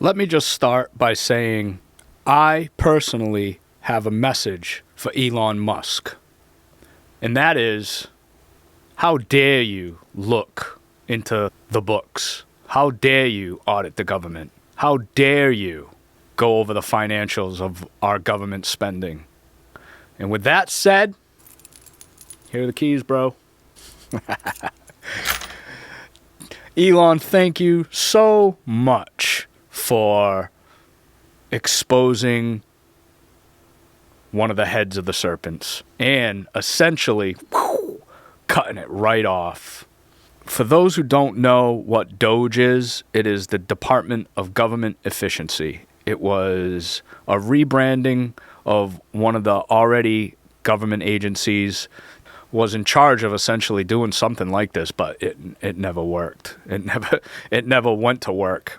Let me just start by saying I personally have a message for Elon Musk. And that is, how dare you look into the books? How dare you audit the government? How dare you go over the financials of our government spending? And with that said, here are the keys, bro. Elon, thank you so much for exposing one of the heads of the serpents and essentially cutting it right off. For those who don't know what DOGE is, it is the Department of Government Efficiency. It was a rebranding of one of the already government agencies, was in charge of essentially doing something like this, but it never worked. It never went to work.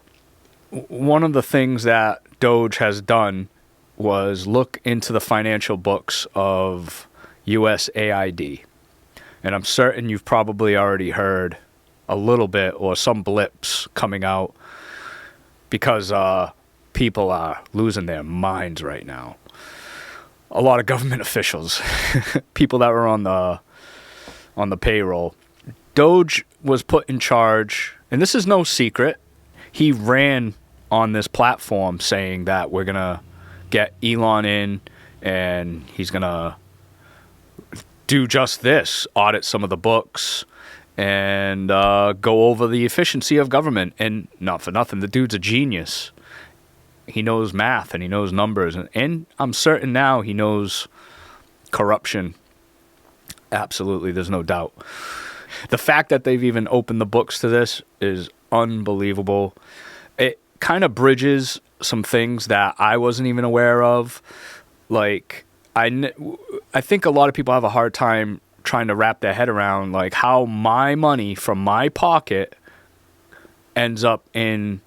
One of the things that DOGE has done was look into the financial books of USAID. And I'm certain you've probably already heard a little bit or some blips coming out because people are losing their minds right now. A lot of government officials, people that were on the payroll. DOGE was put in charge, and this is no secret. He ran on this platform saying that we're going to get Elon in and he's going to do just this, audit some of the books and go over the efficiency of government. And not for nothing, the dude's a genius. He knows math and he knows numbers. And I'm certain now he knows corruption. Absolutely, there's no doubt. The fact that they've even opened the books to this is unbelievable. It kind of bridges some things that I wasn't even aware of. Like, I think a lot of people have a hard time trying to wrap their head around like how my money from my pocket ends up in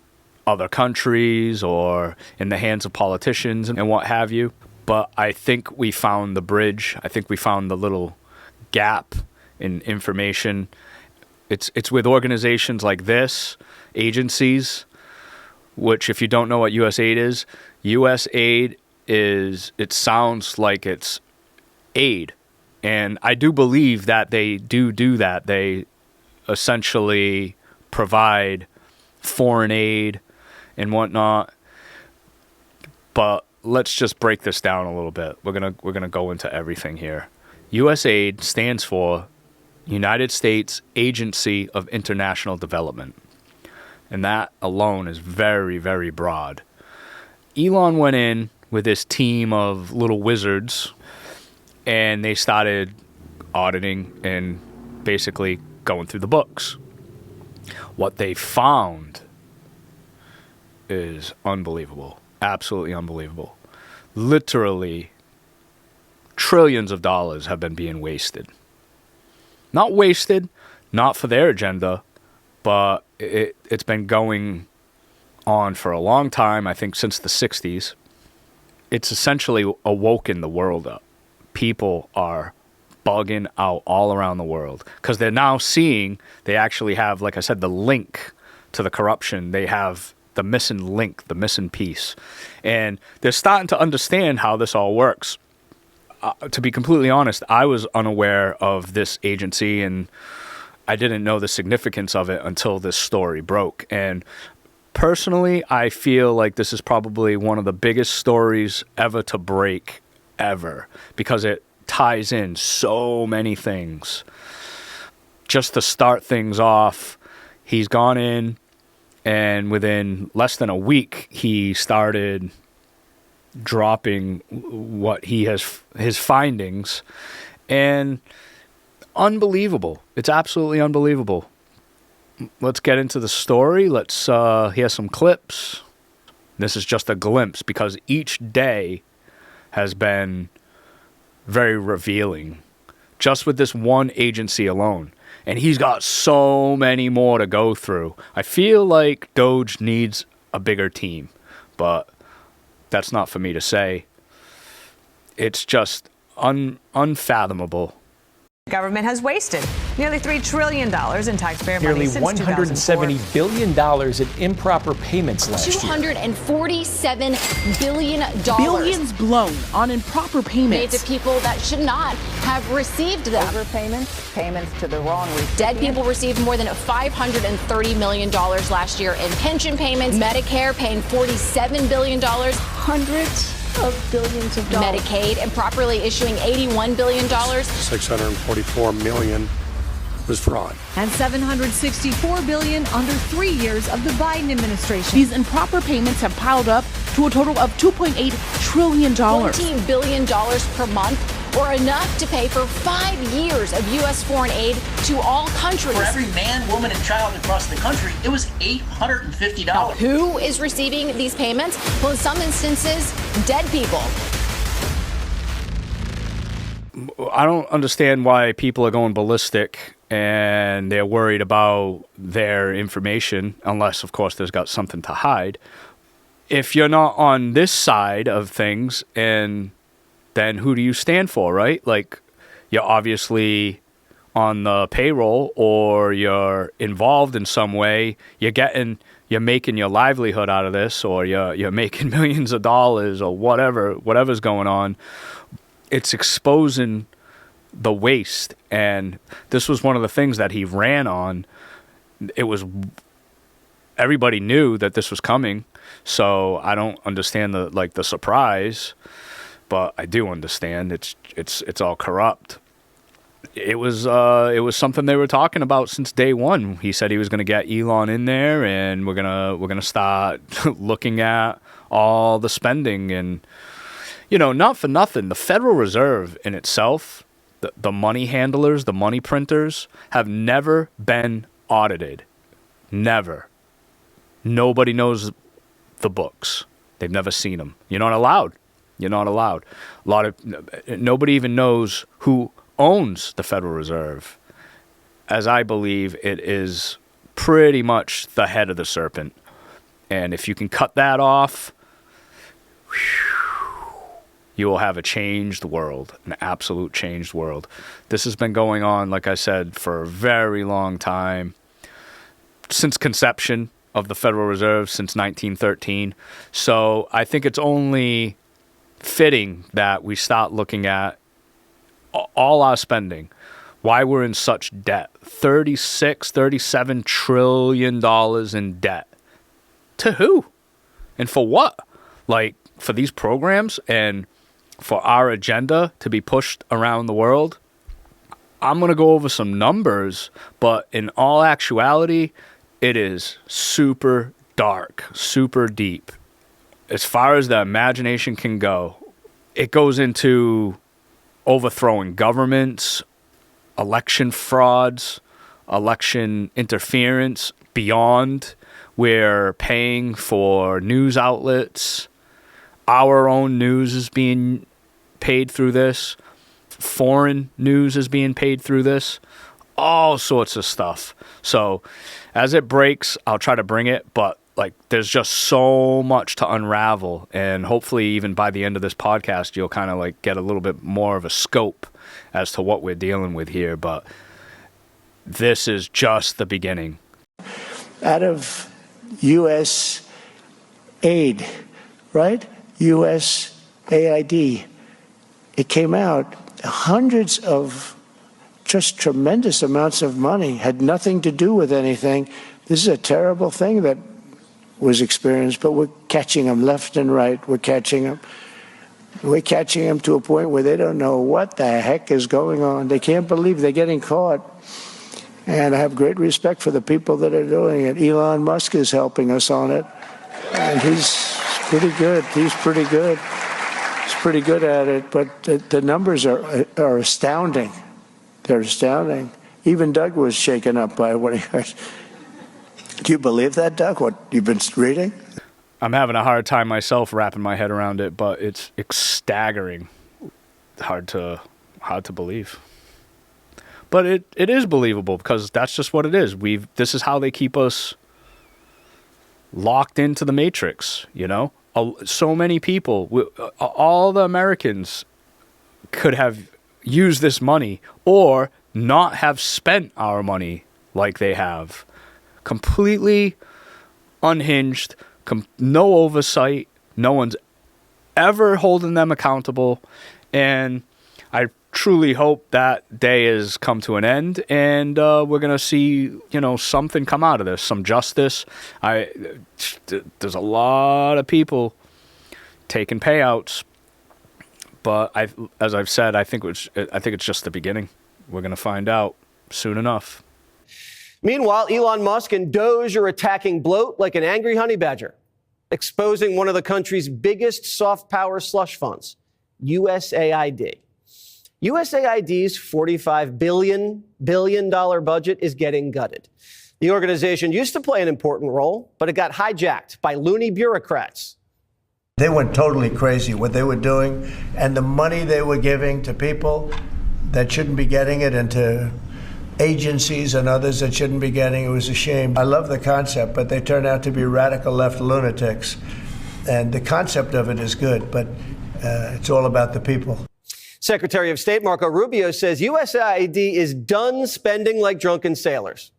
other countries or in the hands of politicians and what have you. But I think we found the bridge. I think we found the little gap in information. It's with organizations like this, agencies, which if you don't know what USAID is, USAID is, it sounds like it's aid. And I do believe that they do that. They essentially provide foreign aid and whatnot. But let's just break this down a little bit. We're gonna go into everything here. USAID stands for United States Agency of International Development. And that alone is very, very broad. Elon went in with this team of little wizards and they started auditing and basically going through the books. What they found is unbelievable. Absolutely unbelievable. Literally, trillions of dollars have been being wasted. Not wasted, not for their agenda, but it's been going on for a long time, I think since the 60s. It's essentially awoken the world up. People are bugging out all around the world because they're now seeing they actually have, like I said, the link to the corruption. They have the missing link, the missing piece. And they're starting to understand how this all works. To be completely honest, I was unaware of this agency and I didn't know the significance of it until this story broke. And personally, I feel like this is probably one of the biggest stories ever to break, ever, because it ties in so many things. Just to start things off, he's gone in and within less than a week, he started dropping what he has, his findings, and unbelievable. It's absolutely unbelievable. Let's get into the story. Let's hear some clips. This is just a glimpse because each day has been very revealing just with this one agency alone. And he's got so many more to go through. I feel like DOGE needs a bigger team, but that's not for me to say. It's just unfathomable. Government has wasted. Nearly $3 trillion in taxpayer money Nearly since 2004. $170 billion in improper payments last year. $247 billion. Billions blown on improper payments. Made to people that should not have received them. Overpayments, payments to the wrong recipient. Dead people received more than $530 million last year in pension payments. Medicare paying $47 billion. Hundreds of billions of dollars. Medicaid improperly issuing $81 billion. $644 million was fraud. And $764 billion under 3 years of the Biden administration. These improper payments have piled up to a total of $2.8 trillion. $20 billion per month, or enough to pay for 5 years of U.S. foreign aid to all countries. For every man, woman, and child across the country, it was $850. Who is receiving these payments? Well, in some instances, dead people. I don't understand why people are going ballistic and they're worried about their information, unless, of course, there's got something to hide. If you're not on this side of things, and then who do you stand for, right? Like, you're obviously on the payroll or you're involved in some way. You're making your livelihood out of this, or you're making millions of dollars, or whatever's going on. It's exposing the waste, and this was one of the things that he ran on. Everybody knew that this was coming, so I don't understand the surprise, but I do understand it's all corrupt. It was something they were talking about since day one. He said he was going to get Elon in there, and we're gonna start looking at all the spending. And not for nothing, the Federal Reserve in itself, the money handlers, the money printers, have never been audited. Never. Nobody knows the books. They've never seen them. You're not allowed. Nobody even knows who owns the Federal Reserve. As I believe, it is pretty much the head of the serpent. And if you can cut that off, you will have a changed world, an absolute changed world. This has been going on, like I said, for a very long time, since conception of the Federal Reserve, since 1913. So I think it's only fitting that we start looking at all our spending, why we're in such debt. $37 trillion in debt. To who? And for what? Like, for these programs and for our agenda to be pushed around the world? I'm going to go over some numbers, but in all actuality, it is super dark, super deep. As far as the imagination can go, it goes into overthrowing governments, election frauds, election interference beyond. We're paying for news outlets. Our own news is being paid through this. Foreign news is being paid through this. All sorts of stuff. So as it breaks, I'll try to bring it, but there's just so much to unravel, and hopefully even by the end of this podcast, you'll kind of get a little bit more of a scope as to what we're dealing with here. But this is just the beginning. Out of U.S. aid, right? USAID. It came out hundreds of just tremendous amounts of money, had nothing to do with anything. This is a terrible thing that was experienced, but we're catching them left and right. We're catching them. We're catching them to a point where they don't know what the heck is going on. They can't believe they're getting caught. And I have great respect for the people that are doing it. Elon Musk is helping us on it. And he's pretty good. He's pretty good at it. But the numbers are astounding. They're astounding. Even Doug was shaken up by what he heard. Do you believe that, Doug, what you've been reading? I'm having a hard time myself wrapping my head around it, but it's staggering. Hard to believe. But it is believable, because that's just what it is. This is how they keep us locked into the matrix, So many people, all the Americans could have used this money, or not have spent our money like they have. Completely unhinged, no oversight, no one's ever holding them accountable, and I truly hope that day has come to an end, and we're gonna see, something come out of this, some justice. There's a lot of people taking payouts, but as I've said, I think it's just the beginning. We're gonna find out soon enough. Meanwhile, Elon Musk and DOGE are attacking bloat like an angry honey badger, exposing one of the country's biggest soft power slush funds, USAID. USAID's $45 billion budget is getting gutted. The organization used to play an important role, but it got hijacked by loony bureaucrats. They went totally crazy what they were doing, and the money they were giving to people that shouldn't be getting it, and to agencies and others that shouldn't be getting it. It was a shame. I love the concept, but they turned out to be radical left lunatics. And the concept of it is good, but it's all about the people. Secretary of State Marco Rubio says USAID is done spending like drunken sailors.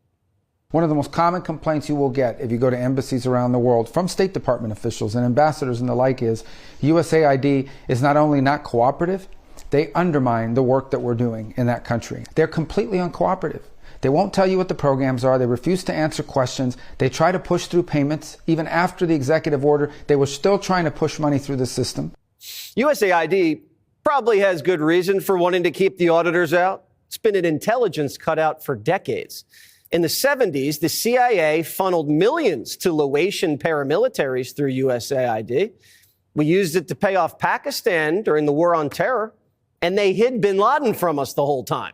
One of the most common complaints you will get if you go to embassies around the world from State Department officials and ambassadors and the like is USAID is not only not cooperative, they undermine the work that we're doing in that country. They're completely uncooperative. They won't tell you what the programs are. They refuse to answer questions. They try to push through payments. Even after the executive order, they were still trying to push money through the system. USAID probably has good reason for wanting to keep the auditors out. It's been an intelligence cutout for decades. In the 70s, the CIA funneled millions to Laotian paramilitaries through USAID. We used it to pay off Pakistan during the war on terror, and they hid bin Laden from us the whole time.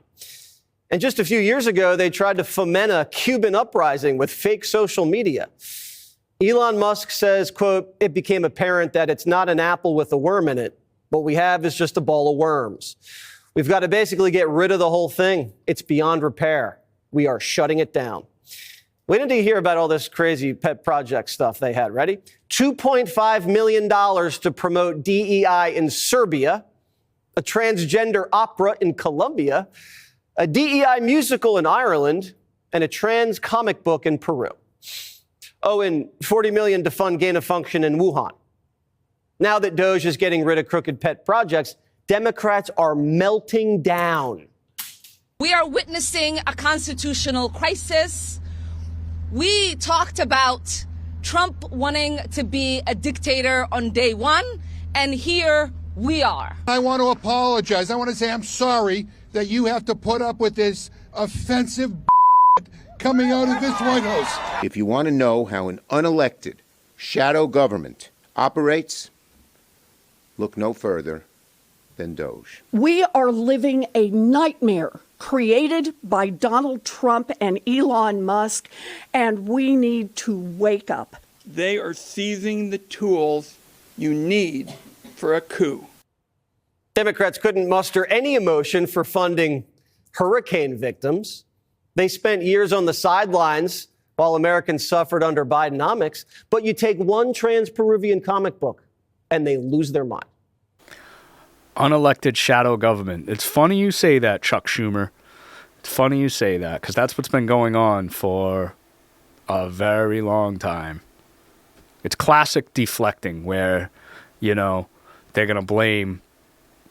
And just a few years ago, they tried to foment a Cuban uprising with fake social media. Elon Musk says, quote, "It became apparent that it's not an apple with a worm in it. What we have is just a ball of worms. We've got to basically get rid of the whole thing. It's beyond repair. We are shutting it down." Wait until you hear about all this crazy pet project stuff they had. Ready? $2.5 million to promote DEI in Serbia, a transgender opera in Colombia, a DEI musical in Ireland, and a trans comic book in Peru. Oh, and $40 million to fund gain of function in Wuhan. Now that DOGE is getting rid of crooked pet projects, Democrats are melting down. We are witnessing a constitutional crisis. We talked about Trump wanting to be a dictator on day one, and here we are. I want to apologize. I want to say I'm sorry that you have to put up with this offensive coming out of this White House. If you want to know how an unelected shadow government operates, look no further than DOGE. We are living a nightmare created by Donald Trump and Elon Musk, and we need to wake up. They are seizing the tools you need for a coup. Democrats couldn't muster any emotion for funding hurricane victims. They spent years on the sidelines while Americans suffered under Bidenomics. But you take one trans-Peruvian comic book and they lose their mind. Unelected shadow government. It's funny you say that, Chuck Schumer. It's funny you say that, because that's what's been going on for a very long time. It's classic deflecting where, they're going to blame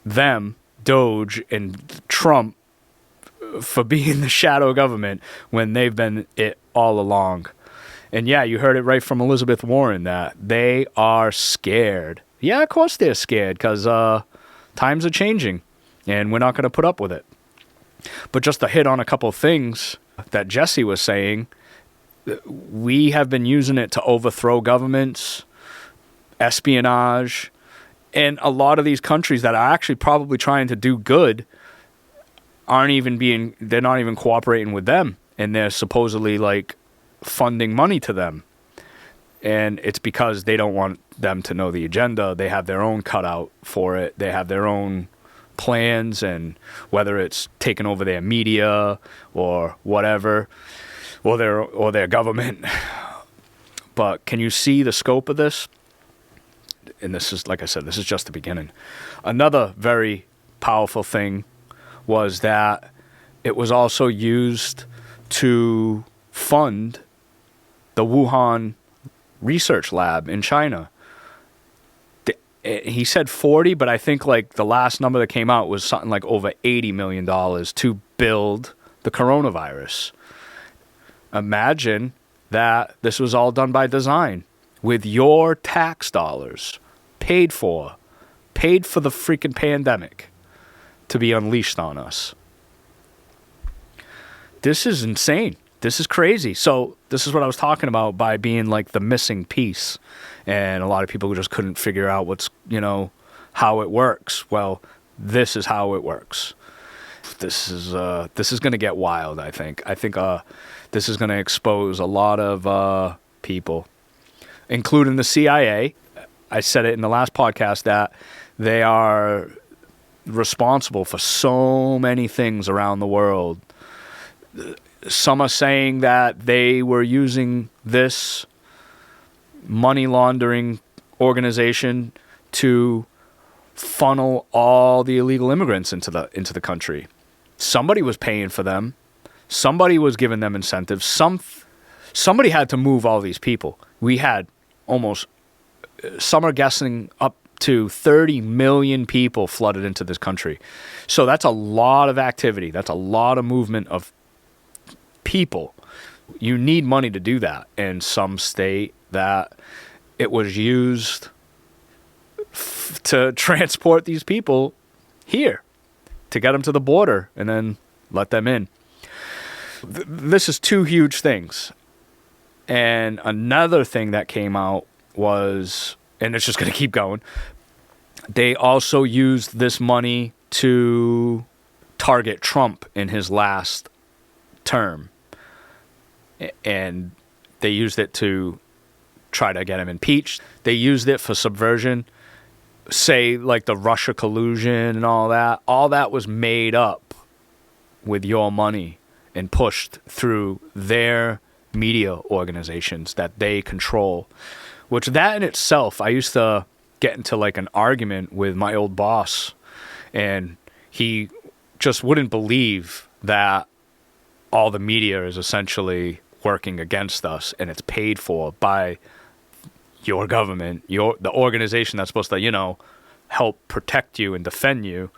them, DOGE, and Trump for being the shadow government when they've been it all along. And yeah, you heard it right from Elizabeth Warren that they are scared. Yeah, of course they're scared, because times are changing and we're not going to put up with it. But just to hit on a couple of things that Jesse was saying, we have been using it to overthrow governments, espionage, and a lot of these countries that are actually probably trying to do good they're not even cooperating with them, and they're supposedly funding money to them. And it's because they don't want them to know the agenda. They have their own cutout for it. They have their own plans, and whether it's taking over their media or whatever, or their government. But can you see the scope of this? And this is, like I said, this is just the beginning. Another very powerful thing was that it was also used to fund the Wuhan research lab in China. He said 40, but I think like the last number that came out was something like over $80 million to build the coronavirus. Imagine that this was all done by design with your tax dollars paid for the freaking pandemic to be unleashed on us. This is insane. This is crazy. So this is what I was talking about by being like the missing piece. And a lot of people who just couldn't figure out how it works. Well, this is how it works. This is going to get wild, I think. I think this is going to expose a lot of people, including the CIA. I said it in the last podcast that they are responsible for so many things around the world. Some are saying that they were using this money laundering organization to funnel all the illegal immigrants into the country. Somebody was paying for them. Somebody was giving them incentives. Somebody had to move all these people. We had some are guessing up to 30 million people flooded into this country. So that's a lot of activity. That's a lot of movement of people. You need money to do that. And some state that it was used to transport these people here, to get them to the border and then let them in. This is two huge things. And another thing that came out was, and it's just going to keep going, they also used this money to target Trump in his last term. And they used it to try to get him impeached. They used it for subversion, say like the Russia collusion and all that. All that was made up with your money and pushed through their media organizations that they control, which that in itself, I used to get into like an argument with my old boss, and he just wouldn't believe that all the media is essentially working against us, and it's paid for by your government, the organization that's supposed to, help protect you and defend you.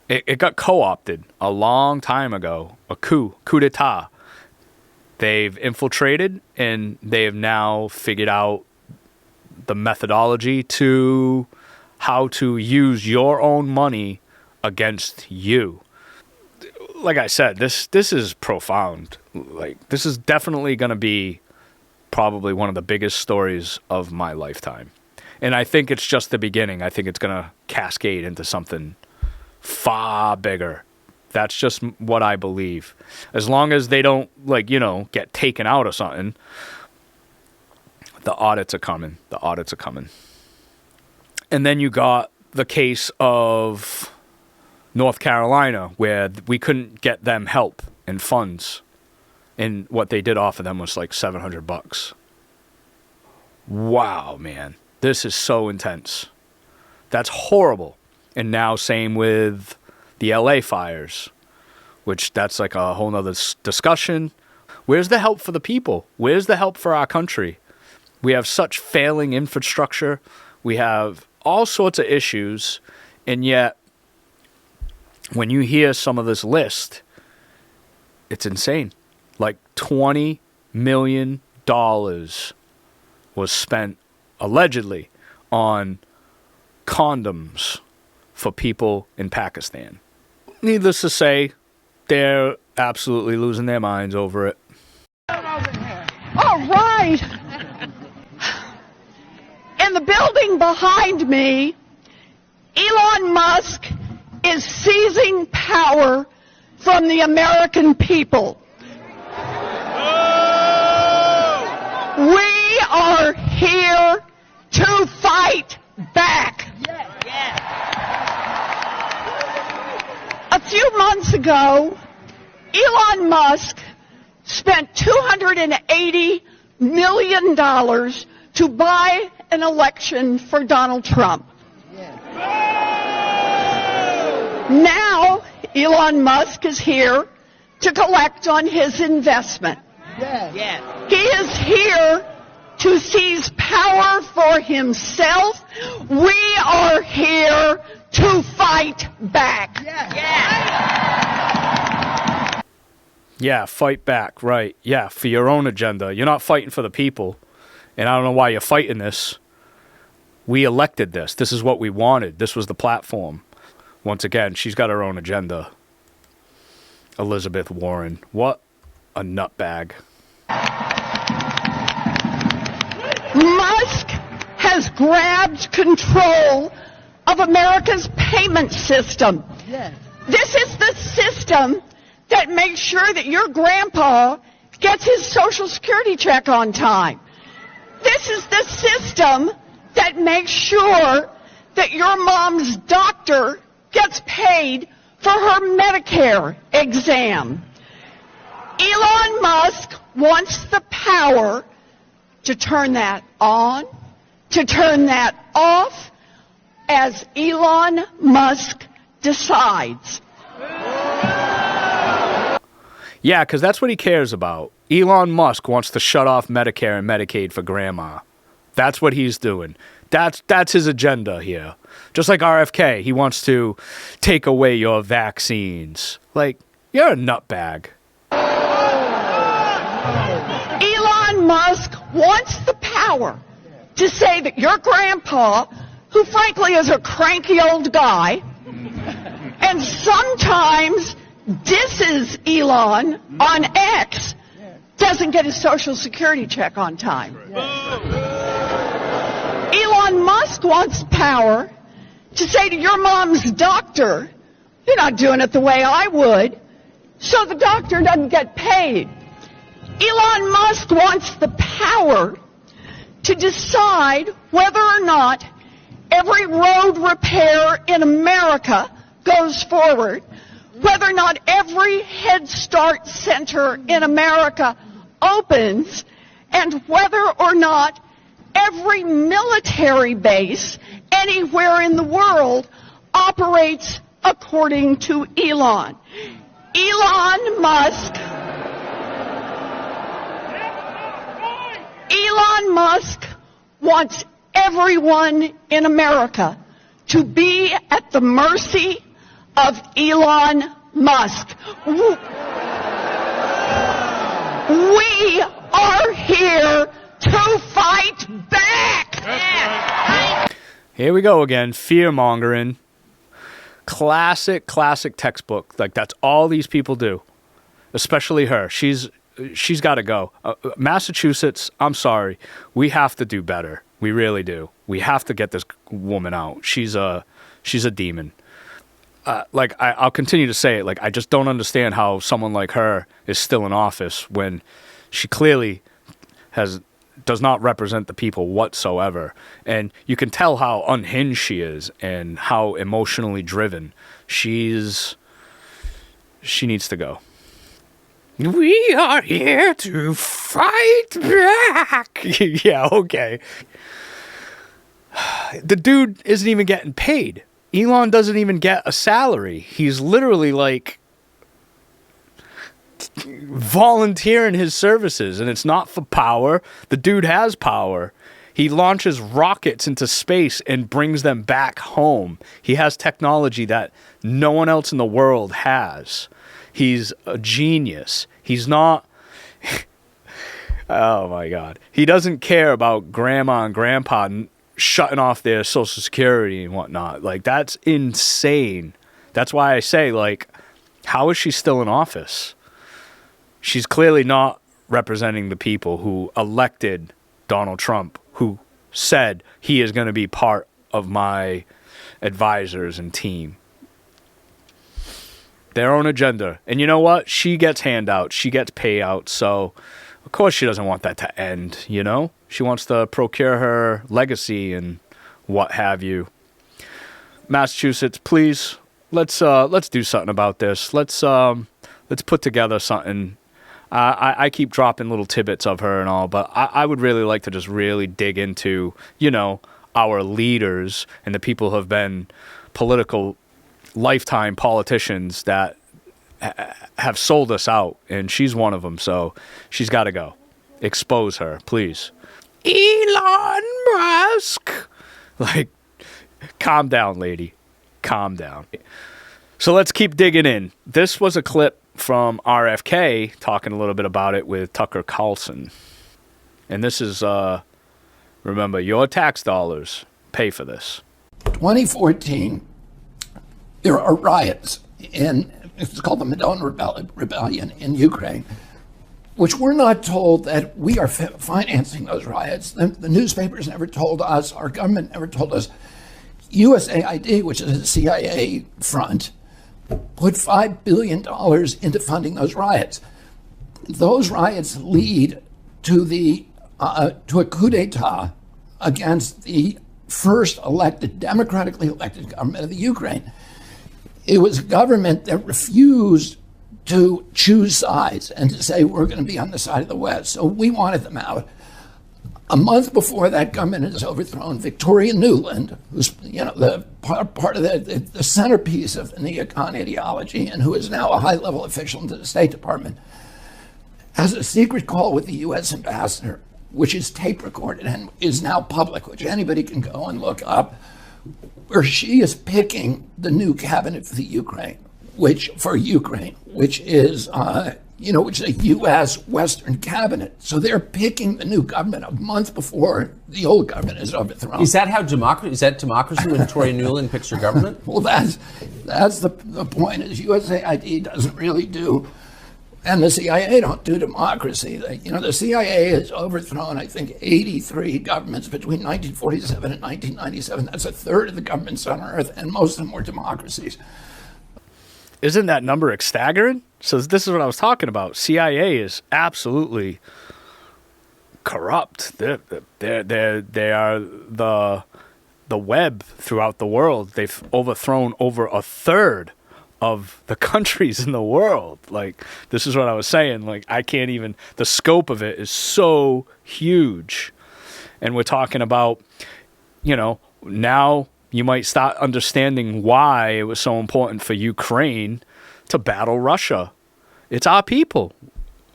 It got co-opted a long time ago, a coup d'etat. They've infiltrated, and they have now figured out the methodology to how to use your own money against you. Like I said, this is profound. Like, this is definitely going to be probably one of the biggest stories of my lifetime. And I think it's just the beginning. I think it's going to cascade into something far bigger. That's just what I believe. As long as they don't, get taken out or something, the audits are coming. The audits are coming. And then you got the case of North Carolina, where we couldn't get them help and funds. And what they did offer them was like $700. Wow, man. This is so intense. That's horrible. And now same with the LA fires, which that's like a whole nother discussion. Where's the help for the people? Where's the help for our country? We have such failing infrastructure. We have all sorts of issues. And yet, when you hear some of this list, it's insane. Like $20 million was spent allegedly on condoms for people in Pakistan. Needless to say, they're absolutely losing their minds over it. All right. In the building behind me, Elon Musk is seizing power from the American people. We are here to fight back. A few months ago, Elon Musk spent $280 million to buy an election for Donald Trump. Now, Elon Musk is here to collect on his investment. Yeah. He is here to seize power for himself. We are here to fight back. Yeah, fight back, right. Yeah, for your own agenda. You're not fighting for the people. And I don't know why you're fighting this. We elected this. This is what we wanted. This was the platform. Once again, she's got her own agenda. Elizabeth Warren. What a nutbag. Musk has grabbed control of America's payment system. This is the system that makes sure that your grandpa gets his Social Security check on time. This is the system that makes sure that your mom's doctor gets paid for her Medicare exam. Elon Musk wants the power to turn that on, to turn that off, as Elon Musk decides. Yeah, because that's what he cares about. Elon Musk wants to shut off Medicare and Medicaid for grandma. That's what he's doing. That's his agenda here. Just like RFK, he wants to take away your vaccines. Like, you're a nutbag. Elon Musk wants the power to say that your grandpa, who frankly is a cranky old guy, and sometimes disses Elon on X, doesn't get his Social Security check on time. Elon Musk wants power to say to your mom's doctor, you're not doing it the way I would, so the doctor doesn't get paid. Elon Musk wants the power to decide whether or not every road repair in America goes forward, whether or not every Head Start center in America opens, and whether or not every military base anywhere in the world operates according to Elon. Elon Musk wants everyone in America to be at the mercy of Elon Musk. We are here to fight back. Here we go again. Fear-mongering. Classic textbook. Like, that's all these people do. Especially her. She's got to go. Massachusetts, I'm sorry. We have to do better. We really do. We have to get this woman out. She's a demon. I'll continue to say it. Like, I just don't understand how someone like her is still in office when she clearly does not represent the people whatsoever. And you can tell how unhinged she is and how emotionally driven. She needs to go. We are here to fight back. Yeah, okay. The dude isn't even getting paid. Elon doesn't even get a salary. He's literally like volunteering his services, and it's not for power. The dude has power. He launches rockets into space and brings them back home. He has technology that no one else in the world has. He's a genius. He's not... Oh, my God. He doesn't care about grandma and grandpa shutting off their Social Security and whatnot. Like, that's insane. That's why I say, like, how is she still in office? She's clearly not representing the people who elected Donald Trump, who said he is going to be part of my advisors and team. Their own agenda. And you know what? She gets handouts. She gets payouts. So, of course, she doesn't want that to end, you know? She wants to procure her legacy and what have you. Massachusetts, please, let's do something about this. Let's put together something. I keep dropping little tidbits of her and all, but I would really like to just really dig into, you know, our leaders and the people who have been lifetime politicians that have sold us out, and she's one of them, so she's got to go. Expose her, please. Elon Musk! Like, calm down, lady. Calm down. So let's keep digging in. This was a clip from RFK talking a little bit about it with Tucker Carlson. And this is, remember, your tax dollars pay for this. 2014, there are riots it's called the Maidan Rebellion in Ukraine, which we're not told that we are financing those riots. The newspapers never told us, our government never told us. USAID, which is a CIA front, put $5 billion into funding those riots. Those riots lead to a coup d'etat against the first democratically elected government of the Ukraine. It was a government that refused to choose sides and to say we're going to be on the side of the West. So we wanted them out. A month before that government is overthrown, Victoria Nuland, who's the part of the centerpiece of the neocon ideology and who is now a high-level official in the State Department, has a secret call with the U.S. ambassador, which is tape recorded and is now public, which anybody can go and look up, where she is picking the new cabinet for the Ukraine, which is a U.S. Western cabinet. So they're picking the new government a month before the old government is overthrown. Is that how democracy? Is that democracy when Victoria Nuland picks her government? Well, that's the point. Is USAID doesn't really do, and the CIA don't do democracy. The CIA has overthrown, I think, 83 governments between 1947 and 1997. That's a third of the governments on Earth, and most of them were democracies. Isn't that number staggering? So this is what I was talking about. CIA is absolutely corrupt. They are the web throughout the world. They've overthrown over a third of the countries in the world. Like, this is what I was saying. Like, I can't even, the scope of it is so huge. And we're talking about, now you might start understanding why it was so important for Ukraine to battle Russia. It's our people.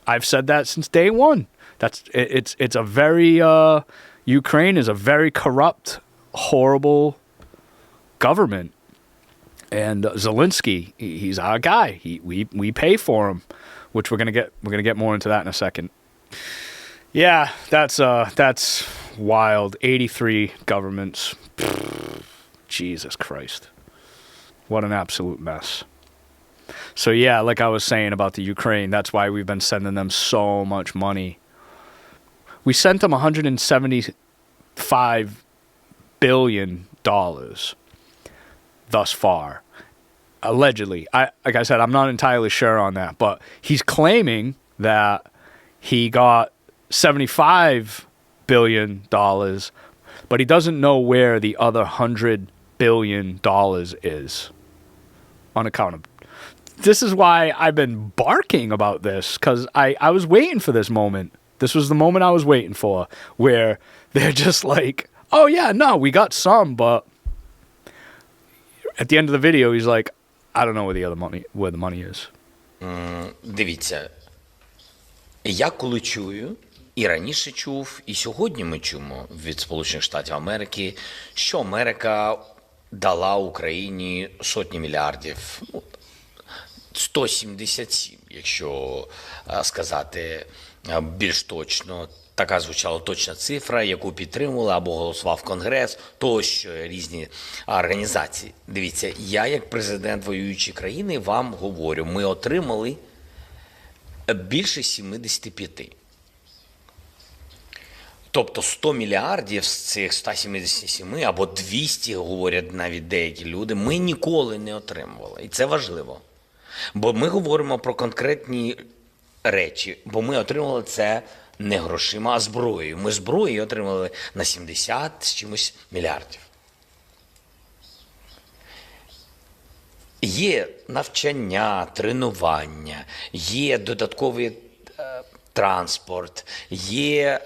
I've said that since day one. It's a very, Ukraine is a very corrupt, horrible government. And Zelensky, he's our guy. We pay for him, which we're gonna get more into that in a second. Yeah, that's wild. 83 governments. Jesus Christ, what an absolute mess. So yeah, like I was saying about the Ukraine, that's why we've been sending them so much money. We sent them $175 billion. Thus far, allegedly. Like I said, I'm not entirely sure on that, but he's claiming that he got $75 billion, but he doesn't know where the other $100 billion is on account of. This is why I've been barking about this, because I was waiting for this moment. This was the moment I was waiting for, where they're just like, oh yeah, no, we got some, but at the end of the video, he's like, I don't know where the money is. Дивіться, я коли чую, і раніше чув, і сьогодні ми чуємо від Сполучених Штатів Америки, що Америка дала Україні сотні мільярдів, 177, якщо сказати більш точно. Така звучала точна цифра, яку підтримували або голосував Конгрес, тощо різні організації. Дивіться, я як президент воюючої країни вам говорю, ми отримали більше 75. Тобто 100 мільярдів з цих 177 або 200, говорять навіть деякі люди, ми ніколи не отримували. І це важливо. Бо ми говоримо про конкретні речі, бо ми отримали це не грошима, а зброєю. Ми зброю отримали на 70 з чимось мільярдів. Є навчання, тренування, є додатковий транспорт, є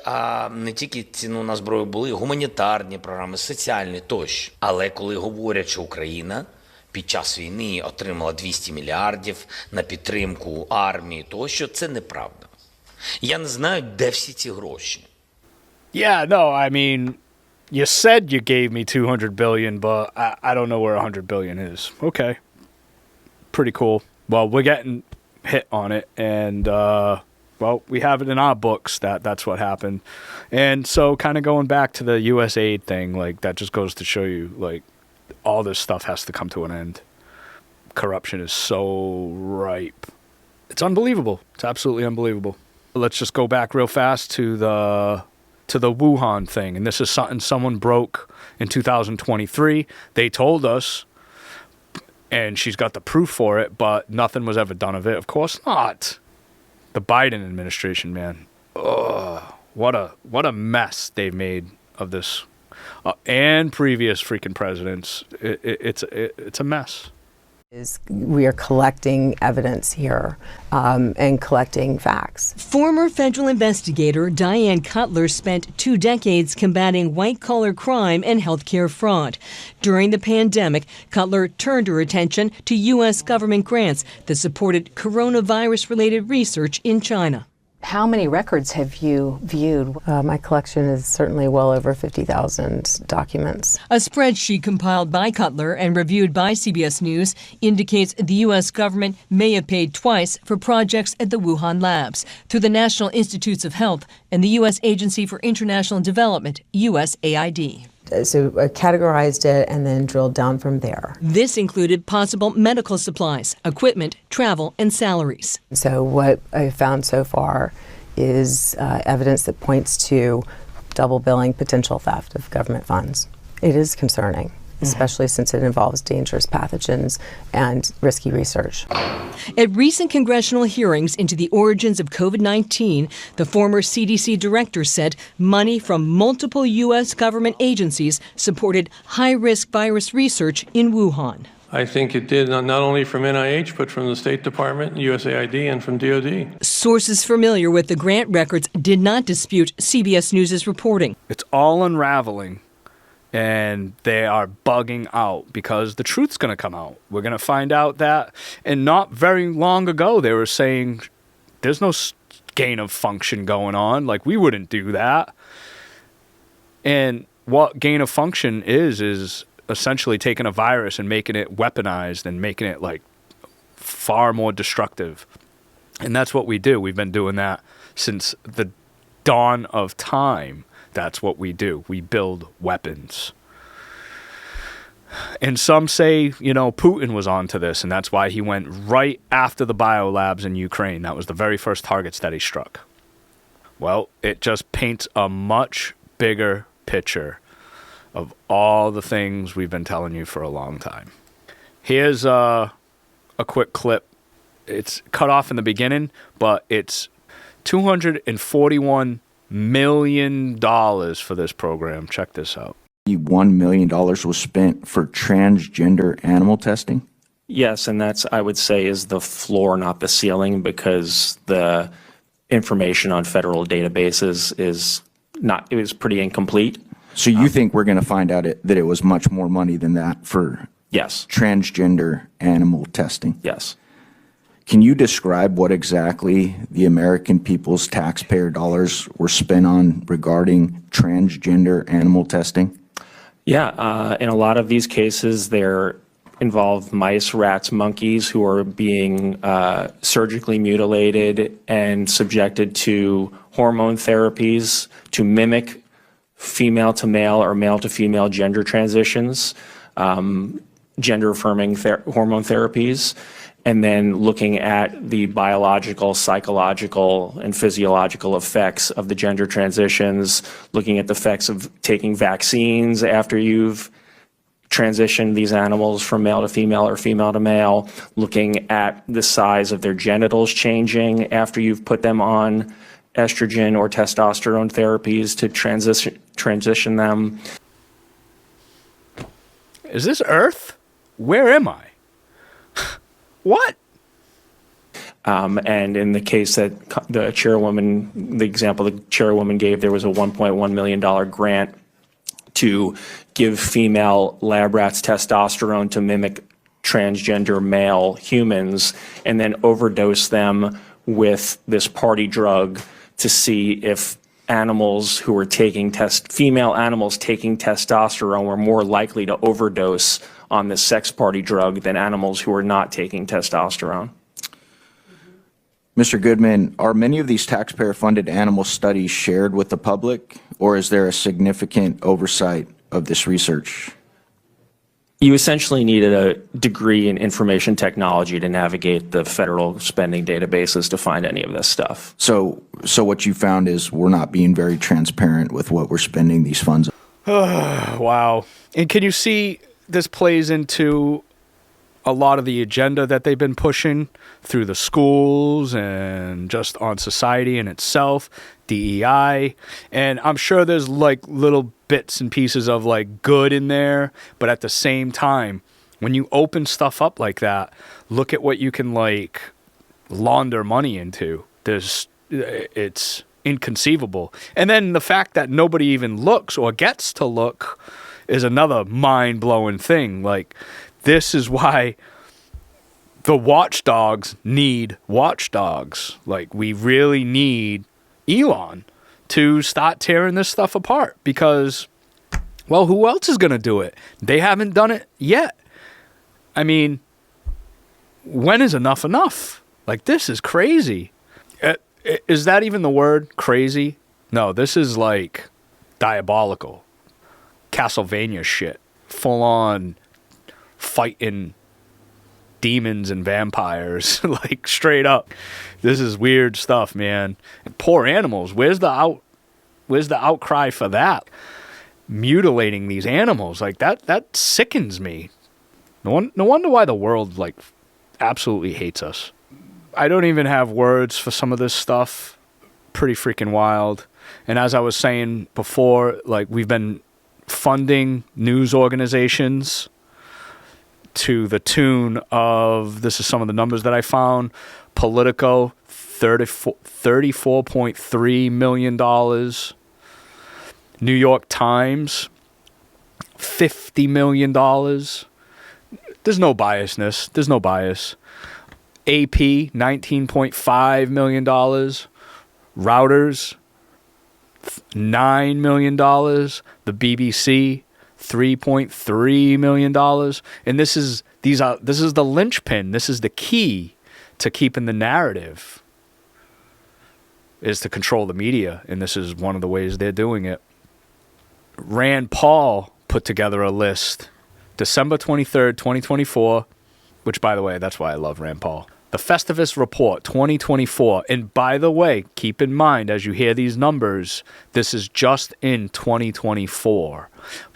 не тільки ціну на зброю, були гуманітарні програми, соціальні тощо. Але коли говорять, що Україна під час війни отримала 200 мільярдів на підтримку армії тощо, це неправда. Я не знаю, де всі ці гроші. Yeah, no, I mean, you said you gave me 200 billion, but I don't know where 100 billion is. Okay. Pretty cool. Well, we're getting hit on it, and, well, we have it in our books that that's what happened. And so kind of going back to the USAID thing, like, that just goes to show you, like, all this stuff has to come to an end. Corruption is so ripe. It's unbelievable. It's absolutely unbelievable. Let's just go back real fast to the Wuhan thing. And this is something someone broke in 2023. They told us, and she's got the proof for it, but nothing was ever done of it. Of course not. The Biden administration, man. Ugh, what a mess they've made of this. And previous freaking presidents. It's a mess. We are collecting evidence here and collecting facts. Former federal investigator Diane Cutler spent 2 decades combating white-collar crime and healthcare fraud. During the pandemic, Cutler turned her attention to U.S. government grants that supported coronavirus-related research in China. How many records have you viewed? My collection is certainly well over 50,000 documents. A spreadsheet compiled by Cutler and reviewed by CBS News indicates the U.S. government may have paid twice for projects at the Wuhan labs through the National Institutes of Health and the U.S. Agency for International Development, USAID. So I categorized it and then drilled down from there. This included possible medical supplies, equipment, travel, and salaries. So what I found so far is evidence that points to double billing, potential theft of government funds. It is concerning, especially since it involves dangerous pathogens and risky research. At recent congressional hearings into the origins of COVID-19, the former CDC director said money from multiple U.S. government agencies supported high-risk virus research in Wuhan. I think it did, not only from NIH, but from the State Department, USAID, and from DOD. Sources familiar with the grant records did not dispute CBS News' reporting. It's all unraveling. And they are bugging out because the truth's going to come out. We're going to find out that, and not very long ago, they were saying there's no gain of function going on. Like, we wouldn't do that. And what gain of function is essentially taking a virus and making it weaponized and making it, like, far more destructive. And that's what we do. We've been doing that since the dawn of time. That's what we do. We build weapons. And some say, you know, Putin was onto this, and that's why he went right after the biolabs in Ukraine. That was the very first targets that he struck. Well, it just paints a much bigger picture of all the things we've been telling you for a long time. Here's a quick clip. It's cut off in the beginning, but it's 241 $1 million for this program. Check this out. $1 million was spent for transgender animal testing? Yes, and that's, I would say, is the floor, not the ceiling, because the information on federal databases is pretty incomplete. So you think we're going to find out that it was much more money than that for yes, transgender animal testing? Yes. Can you describe what exactly the American people's taxpayer dollars were spent on regarding transgender animal testing? Yeah, in a lot of these cases, they're involve mice, rats, monkeys who are being surgically mutilated and subjected to hormone therapies to mimic female to male or male to female gender transitions, gender affirming hormone therapies, and then looking at the biological, psychological, and physiological effects of the gender transitions, looking at the effects of taking vaccines after you've transitioned these animals from male to female or female to male, looking at the size of their genitals changing after you've put them on estrogen or testosterone therapies to transition them. Is this Earth? Where am I? What? And in the case that the chairwoman, the example the chairwoman gave, there was a $1.1 million grant to give female lab rats testosterone to mimic transgender male humans and then overdose them with this party drug to see if animals who were taking female animals taking testosterone were more likely to overdose on this sex party drug than animals who were not taking testosterone. Mr. Goodman, are many of these taxpayer-funded animal studies shared with the public, or is there a significant oversight of this research? You essentially needed a degree in information technology to navigate the federal spending databases to find any of this stuff. So what you found is we're not being very transparent with what we're spending these funds on. Wow. And can you see this plays into a lot of the agenda that they've been pushing through the schools and just on society in itself, DEI, and I'm sure there's like little bits and pieces of like good in there, but at the same time, when you open stuff up like that, look at what you can like launder money into. It's inconceivable. And then the fact that nobody even looks or gets to look is another mind-blowing thing. Like, this is why the watchdogs need watchdogs. Like, we really need Elon to start tearing this stuff apart because, well, who else is going to do it? They haven't done it yet. I mean, when is enough enough? Like, this is crazy. Is that even the word, crazy? No, this is like diabolical. Castlevania shit. Full on fighting demons and vampires, like straight up. This is weird stuff, man. And poor animals. Where's the outcry for that? Mutilating these animals, like that sickens me. No wonder why the world like absolutely hates us. I don't even have words for some of this stuff. Pretty freaking wild. And as I was saying before, like, we've been funding news organizations to the tune of, this is some of the numbers that I found, Politico, $34.3 million. New York Times, $50 million. There's no biasness. There's no bias. AP, $19.5 million. Reuters, $9 million. The BBC, $3.3 million. And this is the linchpin. This is the key to keeping the narrative, is to control the media. And this is one of the ways they're doing it. Rand Paul put together a list, December 23rd, 2024, which, by the way, that's why I love Rand Paul. The Festivus Report 2024. And by the way, keep in mind, as you hear these numbers, this is just in 2024.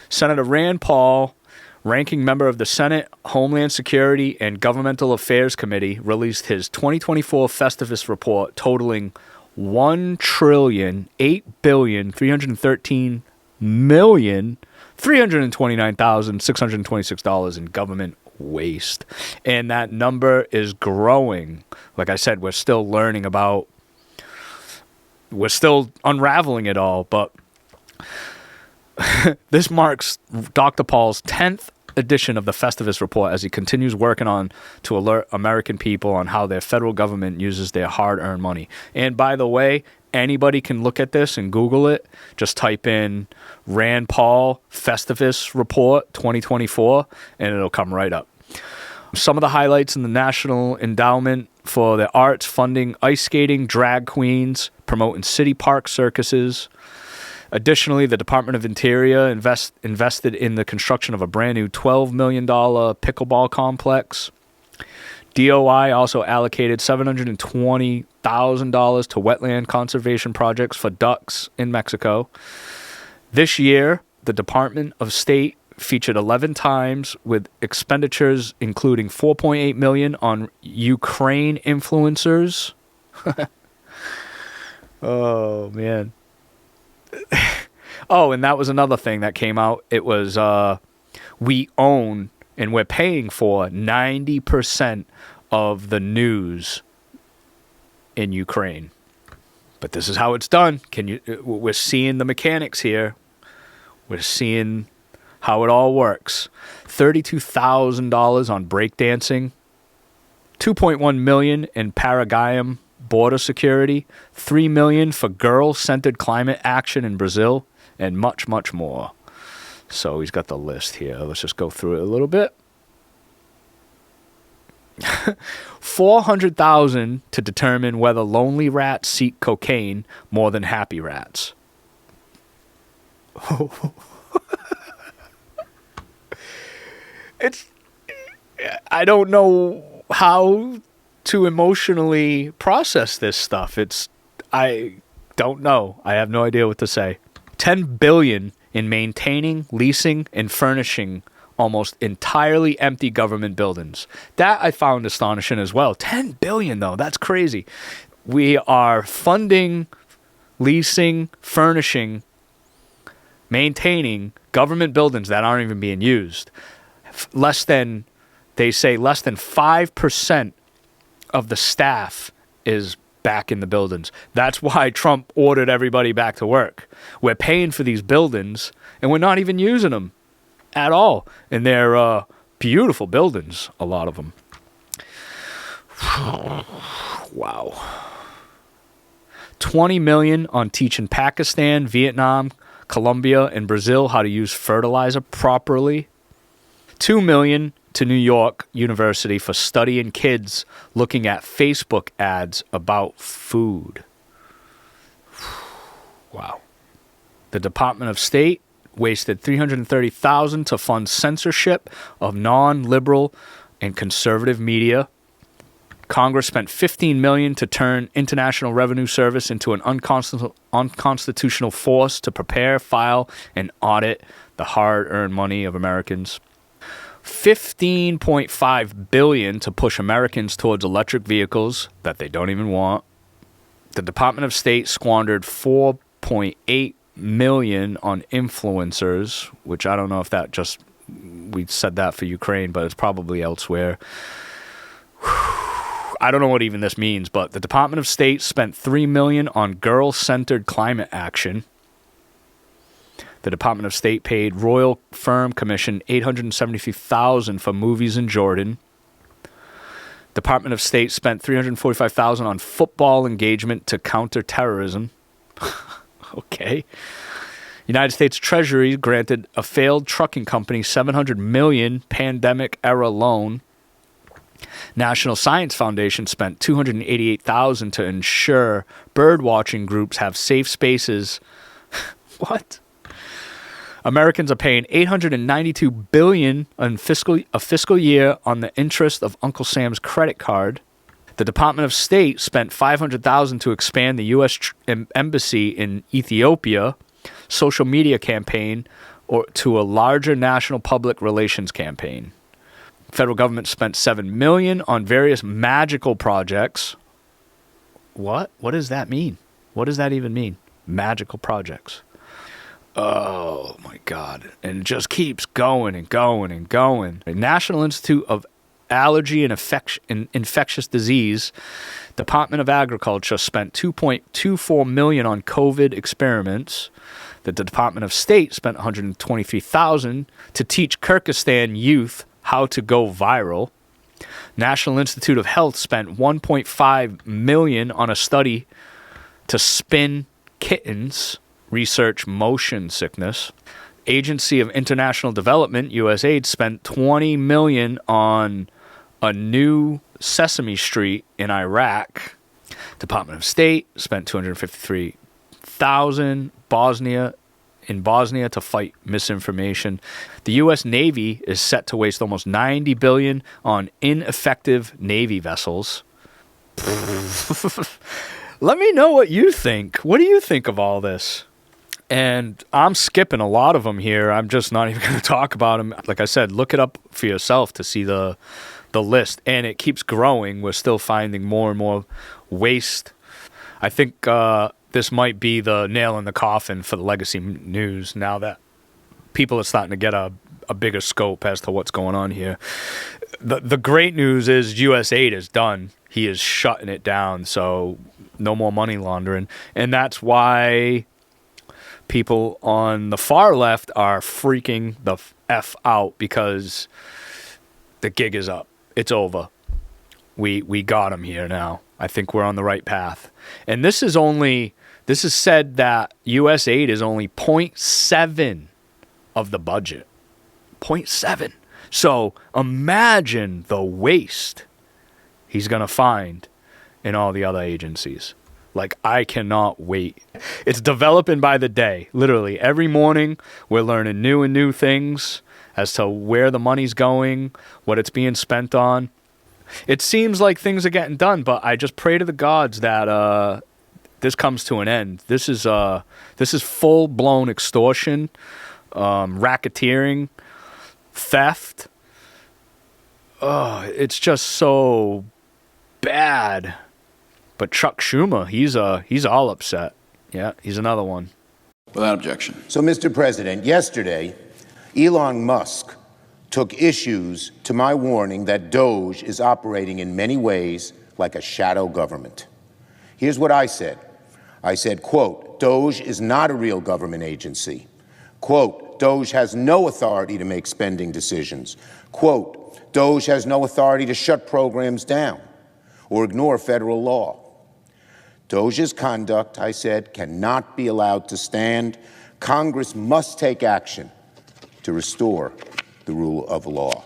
Senator Rand Paul, ranking member of the Senate Homeland Security and Governmental Affairs Committee, released his 2024 Festivus Report totaling $1,833,329,626 in government waste. And that number is growing. Like I said, we're still unraveling it all, but this marks Dr. Paul's 10th edition of the Festivus Report as he continues working on to alert American people on how their federal government uses their hard-earned money. And by the way, anybody can look at this and Google it. Just type in Rand Paul Festivus Report 2024, and it'll come right up. Some of the highlights in the National Endowment for the Arts funding ice skating, drag queens, promoting city park circuses. Additionally, the Department of Interior invested in the construction of a brand new $12 million pickleball complex. DOI also allocated $720,000 to wetland conservation projects for ducks in Mexico. This year, the Department of State featured 11 times with expenditures including $4.8 million on Ukraine influencers. Oh, man. Oh, and that was another thing that came out. It was we own and we're paying for 90% of the news in Ukraine. But this is how it's done. We're seeing the mechanics here. We're seeing how it all works. $32,000 on breakdancing, $2.1 million in Paraguayan border security, $3 million for girl-centered climate action in Brazil, and much, much more. So he's got the list here. Let's just go through it a little bit. $400,000 to determine whether lonely rats seek cocaine more than happy rats. I don't know how to emotionally process this stuff. I don't know. I have no idea what to say. $10 billion in maintaining, leasing, and furnishing almost entirely empty government buildings. That I found astonishing as well. $10 billion, though. That's crazy. We are funding, leasing, furnishing, maintaining government buildings that aren't even being used. They say less than 5% of the staff is back in the buildings. That's why Trump ordered everybody back to work. We're paying for these buildings, and we're not even using them at all. And they're beautiful buildings, a lot of them. Wow. $20 million on teaching Pakistan, Vietnam, Colombia, and Brazil how to use fertilizer properly. $2 million to New York University for studying kids looking at Facebook ads about food. Wow. The Department of State wasted $330,000 to fund censorship of non-liberal and conservative media. Congress spent $15 million to turn International Revenue Service into an unconstitutional force to prepare, file, and audit the hard-earned money of Americans. $15.5 billion to push Americans towards electric vehicles that they don't even want. The Department of State squandered $4.8 million on influencers, which I don't know if that just, we said that for Ukraine, but it's probably elsewhere. I don't know what even this means, but the Department of State spent $3 million on girl-centered climate action. The Department of State paid Royal Firm Commission $873,000 for movies in Jordan. Department of State spent $345,000 on football engagement to counter terrorism. Okay. United States Treasury granted a failed trucking company $700 million pandemic-era loan. National Science Foundation spent $288,000 to ensure bird-watching groups have safe spaces. What? Americans are paying $892 billion in a fiscal year on the interest of Uncle Sam's credit card. The Department of State spent $500,000 to expand the U.S. Embassy in Ethiopia, social media campaign, or to a larger national public relations campaign. Federal government spent $7 million on various magical projects. What? What does that mean? What does that even mean? Magical projects. Oh, my God. And it just keeps going and going and going. The National Institute of Allergy and Infectious Disease, Department of Agriculture spent $2.24 million on COVID experiments. The Department of State spent $123,000 to teach Kyrgyzstan youth how to go viral. National Institute of Health spent $1.5 million on a study to spin kittens, research motion sickness. Agency of International Development, USAID, spent $20 million on a new Sesame Street in Iraq. Department of State spent $253,000 in Bosnia to fight misinformation. The U.S. Navy is set to waste almost $90 billion on ineffective Navy vessels. Let me know what you think. What do you think of all this? And I'm skipping a lot of them here. I'm just not even going to talk about them. Like I said, look it up for yourself to see the list. And it keeps growing. We're still finding more and more waste. I think this might be the nail in the coffin for the legacy news now that people are starting to get a bigger scope as to what's going on here. The great news is USAID is done. He is shutting it down. So no more money laundering. And that's why people on the far left are freaking the F out because the gig is up. It's over. We got him here now. I think we're on the right path. And this is said that USAID is only 0.7 of the budget. 0.7. So imagine the waste he's going to find in all the other agencies. Like, I cannot wait. It's developing by the day. Literally, every morning we're learning new things as to where the money's going, what it's being spent on. It seems like things are getting done, but I just pray to the gods that this comes to an end. This is full-blown extortion, racketeering, theft. It's just so bad. But Chuck Schumer, he's all upset. Yeah, he's another one. Without objection. So, Mr. President, yesterday, Elon Musk took issues to my warning that DOGE is operating in many ways like a shadow government. Here's what I said. I said, quote, DOGE is not a real government agency. Quote, DOGE has no authority to make spending decisions. Quote, DOGE has no authority to shut programs down or ignore federal law. DOGE's conduct, I said, cannot be allowed to stand. Congress must take action to restore the rule of law.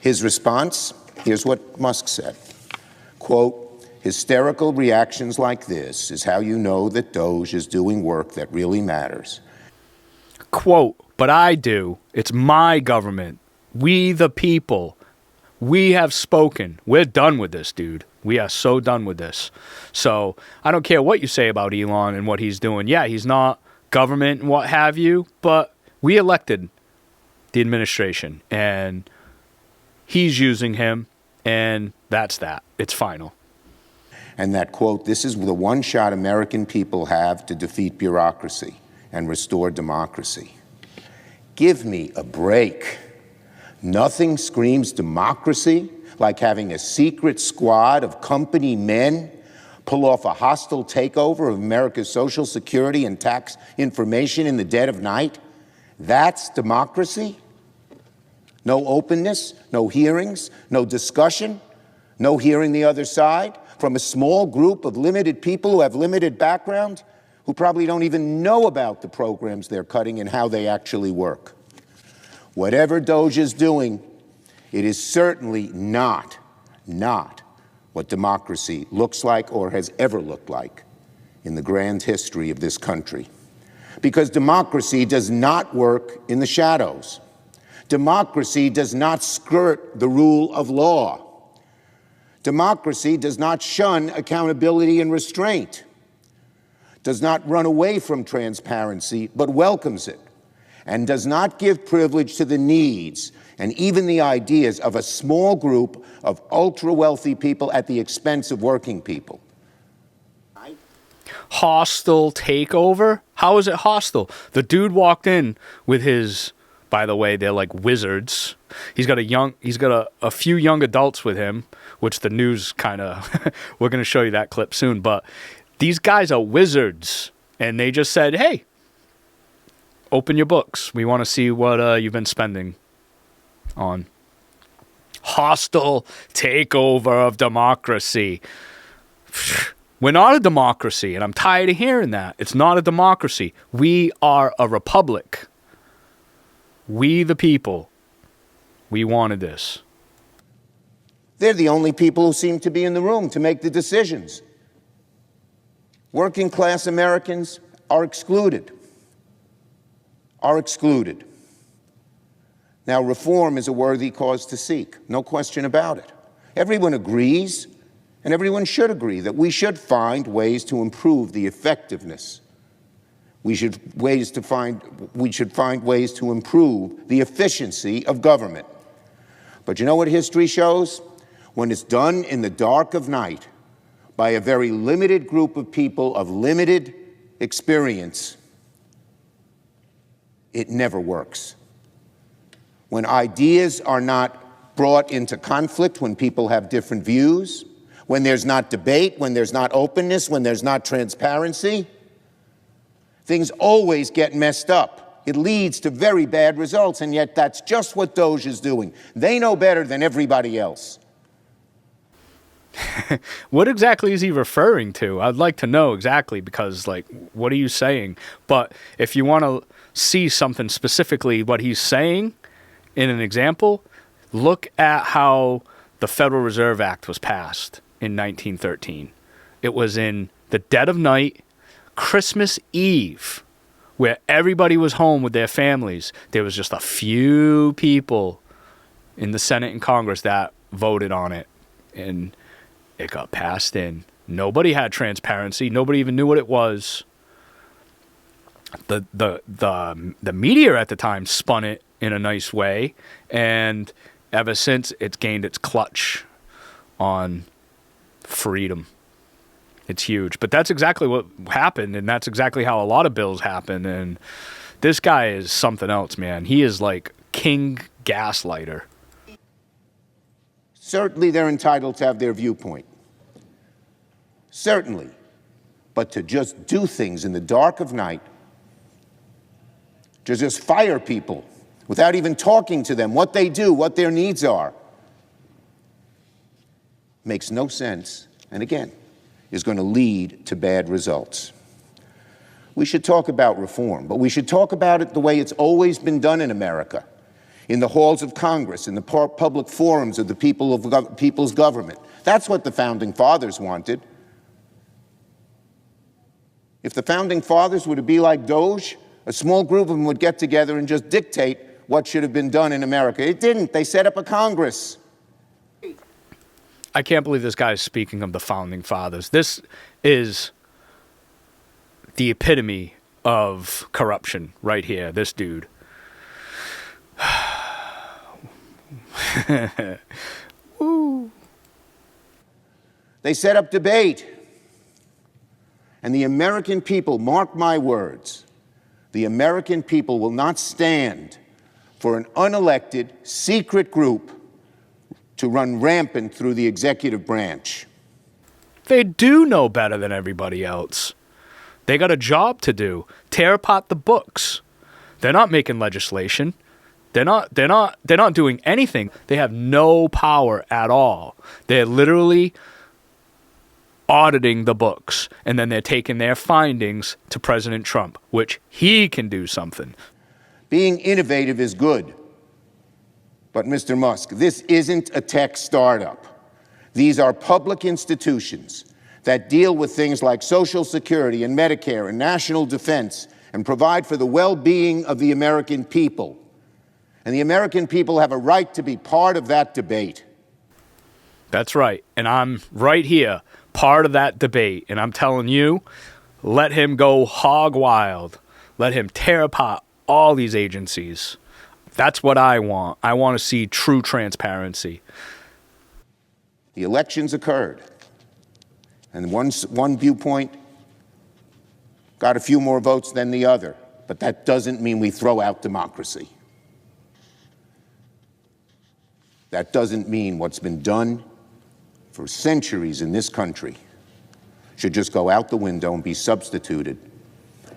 His response, here's what Musk said, quote, hysterical reactions like this is how you know that DOGE is doing work that really matters. Quote, but I do. It's my government. We the people. We have spoken. We're done with this, dude. We are so done with this. So I don't care what you say about Elon and what he's doing. Yeah, he's not government and what have you, but we elected the administration, and he's using him, and that's that. It's final. And that, quote, this is the one shot American people have to defeat bureaucracy and restore democracy. Give me a break. Nothing screams democracy like having a secret squad of company men pull off a hostile takeover of America's Social Security and tax information in the dead of night. That's democracy? No openness, no hearings, no discussion, no hearing the other side from a small group of limited people who have limited background, who probably don't even know about the programs they're cutting and how they actually work. Whatever DOGE is doing, it is certainly not what democracy looks like or has ever looked like in the grand history of this country. Because democracy does not work in the shadows. Democracy does not skirt the rule of law. Democracy does not shun accountability and restraint, does not run away from transparency, but welcomes it, and does not give privilege to the needs and even the ideas of a small group of ultra-wealthy people at the expense of working people. Hostile takeover? How is it hostile? The dude walked in with his, by the way, they're like wizards. He's got a few young adults with him, which the news kind of, we're going to show you that clip soon, but these guys are wizards, and they just said, hey, open your books. We want to see what you've been spending on. Hostile takeover of democracy. We're not a democracy, and I'm tired of hearing that. It's not a democracy. We are a republic. We the people. We wanted this. They're the only people who seem to be in the room to make the decisions. Working class Americans are excluded. Now, reform is a worthy cause to seek, no question about it. Everyone agrees, and everyone should agree, that we should find ways to improve the effectiveness. We should find ways to improve the efficiency of government. But you know what history shows? When it's done in the dark of night by a very limited group of people of limited experience, it never works. When ideas are not brought into conflict, when people have different views, when there's not debate, when there's not openness, when there's not transparency, things always get messed up. It leads to very bad results, and yet that's just what DOGE is doing. They know better than everybody else. What exactly is he referring to? I'd like to know exactly, because, like, what are you saying? But if you want to see something specifically what he's saying in an example, look at how the Federal Reserve Act was passed in 1913. It was in the dead of night, Christmas Eve, where everybody was home with their families. There was just a few people in the Senate and Congress that voted on it, and it got passed in. Nobody had transparency. Nobody even knew what it was. The media at the time spun it in a nice way, and ever since it's gained its clutch on freedom. It's huge. But that's exactly what happened, and that's exactly how a lot of bills happen. And this guy is something else, man. He is like king gaslighter. Certainly they're entitled to have their viewpoint. Certainly. But to just do things in the dark of night, to just fire people without even talking to them, what they do, what their needs are, makes no sense, and again, is going to lead to bad results. We should talk about reform, but we should talk about it the way it's always been done in America, in the halls of Congress, in the public forums of the people's government. That's what the Founding Fathers wanted. If the Founding Fathers were to be like DOGE, a small group of them would get together and just dictate what should have been done in America. It didn't. They set up a Congress. I can't believe this guy is speaking of the Founding Fathers. This is the epitome of corruption right here, this dude. Woo. They set up debate. And the American people, mark my words, the American people will not stand for an unelected, secret group to run rampant through the executive branch. They do know better than everybody else. They got a job to do. Tear apart the books. They're not making legislation. They're not doing anything. They have no power at all. They're literally auditing the books, and then they're taking their findings to President Trump, which he can do something. Being innovative is good. But Mr. Musk, this isn't a tech startup. These are public institutions that deal with things like Social Security and Medicare and national defense and provide for the well-being of the American people. And the American people have a right to be part of that debate. That's right. And I'm right here, part of that debate. And I'm telling you, let him go hog wild. Let him tear apart all these agencies. That's what I want. I want to see true transparency. The elections occurred. And one viewpoint got a few more votes than the other. But that doesn't mean we throw out democracy. That doesn't mean what's been done for centuries in this country should just go out the window and be substituted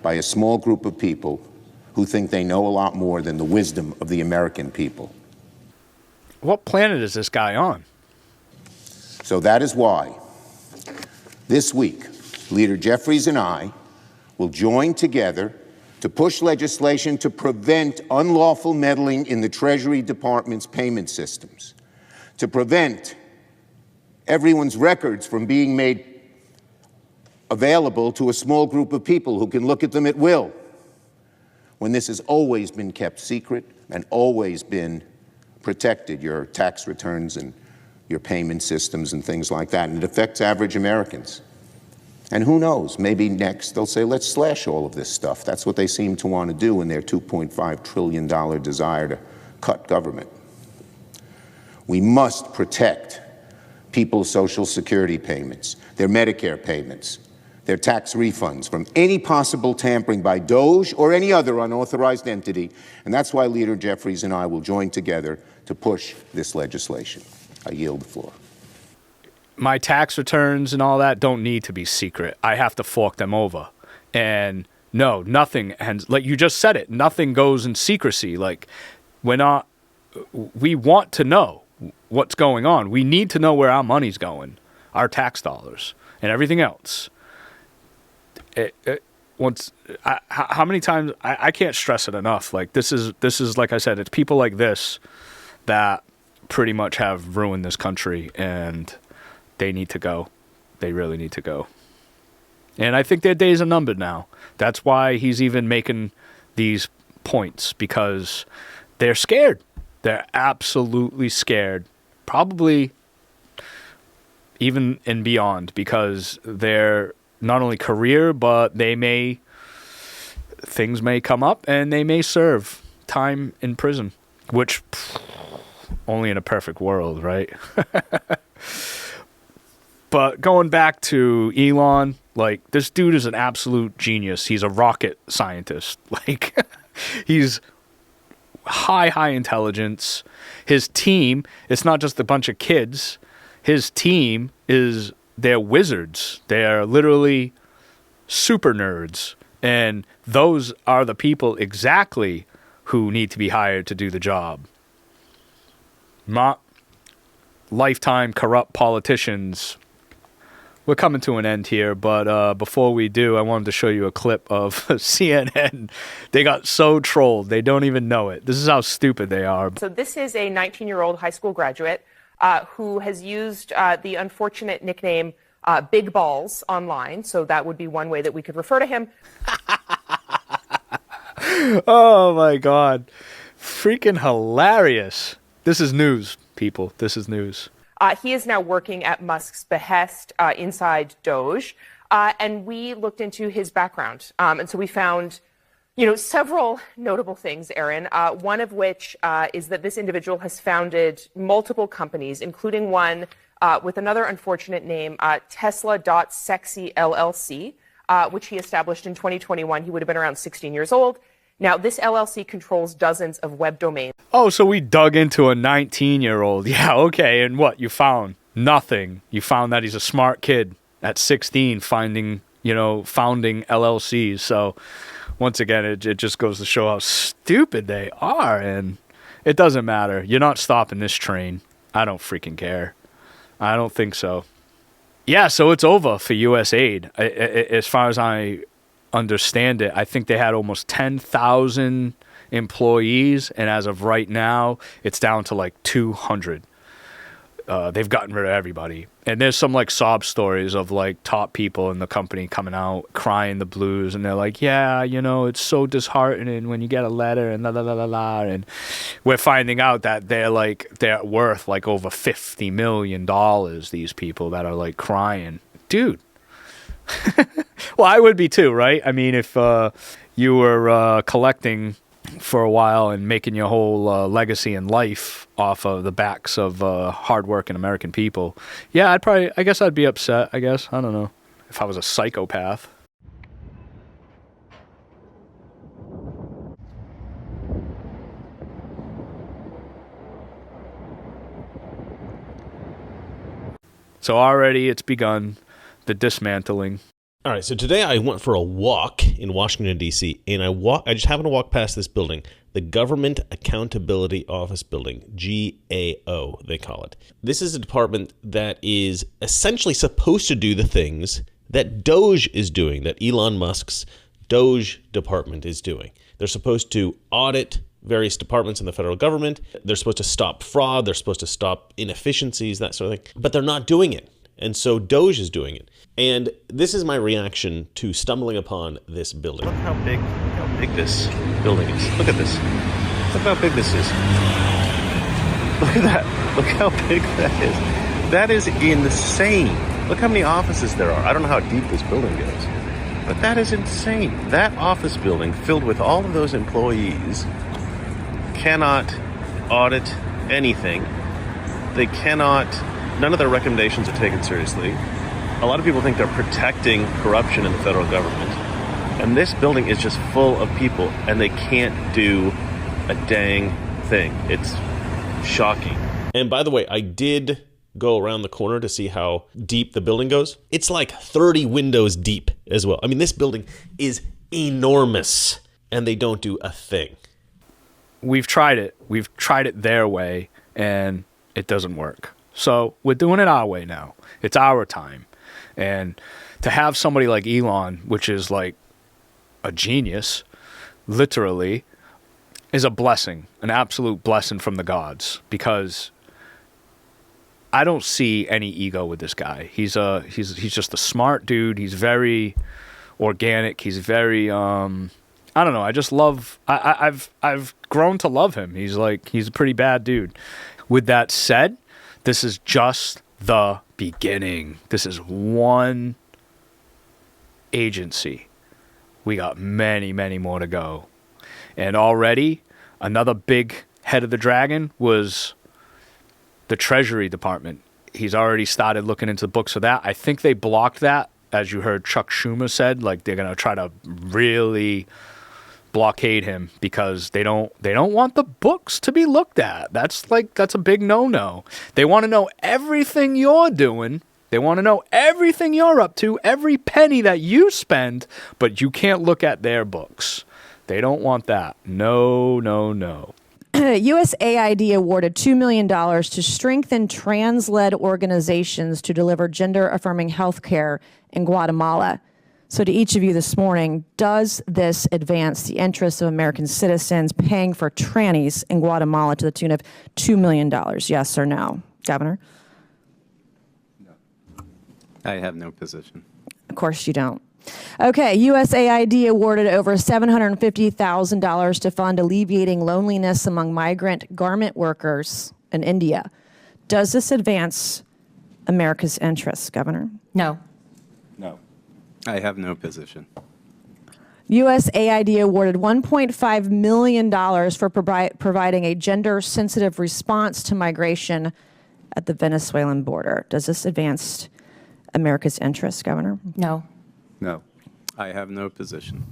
by a small group of people who think they know a lot more than the wisdom of the American people. What planet is this guy on? So that is why this week, Leader Jeffries and I will join together to push legislation to prevent unlawful meddling in the Treasury Department's payment systems, to prevent everyone's records from being made available to a small group of people who can look at them at will, when this has always been kept secret and always been protected, your tax returns and your payment systems and things like that. And it affects average Americans. And who knows, maybe next they'll say, let's slash all of this stuff. That's what they seem to want to do in their $2.5 trillion desire to cut government. We must protect people's Social Security payments, their Medicare payments, their tax refunds from any possible tampering by DOGE or any other unauthorized entity. And that's why Leader Jeffries and I will join together to push this legislation. I yield the floor. My tax returns and all that don't need to be secret. I have to fork them over. And No, nothing. And like you just said it, nothing goes in secrecy. Like we want to know what's going on. We need to know where our money's going, our tax dollars and everything else. How many times I can't stress it enough. Like this is like I said, it's people like this that pretty much have ruined this country, and they need to go. They really need to go. And I think their days are numbered now. That's why he's even making these points, because they're scared. They're absolutely scared. Probably even and beyond, because they're not only career, but things may come up and they may serve time in prison, which only in a perfect world, right? But going back to Elon, like this dude is an absolute genius. He's a rocket scientist. Like he's high intelligence. His team, it's not just a bunch of kids. His team they're wizards. They're literally super nerds. And those are the people exactly who need to be hired to do the job. Not lifetime corrupt politicians. We're coming to an end here, but before we do, I wanted to show you a clip of CNN. They got so trolled, they don't even know it. This is how stupid they are. So this is a 19-year-old high school graduate who has used the unfortunate nickname Big Balls online. So that would be one way that we could refer to him. Oh, my God. Freaking hilarious. This is news, people. This is news. He is now working at Musk's behest inside DOGE, and we looked into his background. And so we found, several notable things, Aaron, one of which is that this individual has founded multiple companies, including one with another unfortunate name, Tesla.Sexy LLC, which he established in 2021. He would have been around 16 years old. Now, this LLC controls dozens of web domains. Oh, so we dug into a 19-year-old. Yeah, okay. And what? You found nothing. You found that he's a smart kid at 16 founding LLCs. So once again, it just goes to show how stupid they are. And it doesn't matter. You're not stopping this train. I don't freaking care. I don't think so. Yeah, so it's over for USAID. As far as I understand it, I think they had almost 10,000 employees, and as of right now, it's down to like 200. They've gotten rid of everybody. And there's some like sob stories of like top people in the company coming out crying the blues, and they're like, yeah, it's so disheartening when you get a letter and la la la la la. And we're finding out that they're worth like over $50 million, these people that are like crying. Dude. Well, I would be too, right? I mean, if you were collecting for a while and making your whole legacy in life off of the backs of hardworking American people, yeah, I guess I'd be upset, I guess. I don't know. If I was a psychopath. So already it's begun. The dismantling. All right, so today I went for a walk in Washington, D.C., and I just happened to walk past this building, the Government Accountability Office Building, GAO, they call it. This is a department that is essentially supposed to do the things that DOGE is doing, that Elon Musk's DOGE department is doing. They're supposed to audit various departments in the federal government. They're supposed to stop fraud. They're supposed to stop inefficiencies, that sort of thing. But they're not doing it. And so DOGE is doing it. And this is my reaction to stumbling upon this building. Look how big this building is. Look at this. Look how big this is. Look at that. Look how big that is. That is insane. Look how many offices there are. I don't know how deep this building goes, but that is insane. That office building filled with all of those employees cannot audit anything. They cannot... None of their recommendations are taken seriously. A lot of people think they're protecting corruption in the federal government. And this building is just full of people, and they can't do a dang thing. It's shocking. And by the way, I did go around the corner to see how deep the building goes. It's like 30 windows deep as well. I mean, this building is enormous, and they don't do a thing. We've tried it. We've tried it their way, and it doesn't work. So we're doing it our way now. It's our time. And to have somebody like Elon, which is like a genius, literally, is a blessing, an absolute blessing from the gods, because I don't see any ego with this guy. He's just a smart dude. He's very organic. He's very I don't know. I just love. I've grown to love him. He's a pretty bad dude. With that said, this is just the beginning. This is one agency. We got many, many more to go. And already, another big head of the dragon was the Treasury Department. He's already started looking into the books for that. I think they blocked that, as you heard Chuck Schumer said. Like, they're going to try to really blockade him because they don't want the books to be looked at. That's a big no-no. They want to know everything you're doing. They want to know everything you're up to, every penny that you spend, but you can't look at their books. They don't want that. No, no, no. USAID awarded $2 million to strengthen trans-led organizations to deliver gender-affirming health care in Guatemala. So to each of you this morning, does this advance the interests of American citizens paying for trannies in Guatemala to the tune of $2 million? Yes or no? Governor? No. I have no position. Of course you don't. Okay, USAID awarded over $750,000 to fund alleviating loneliness among migrant garment workers in India. Does this advance America's interests, Governor? No. No. I have no position. USAID awarded $1.5 million for providing a gender-sensitive response to migration at the Venezuelan border. Does this advance America's interests, Governor? No. No. I have no position.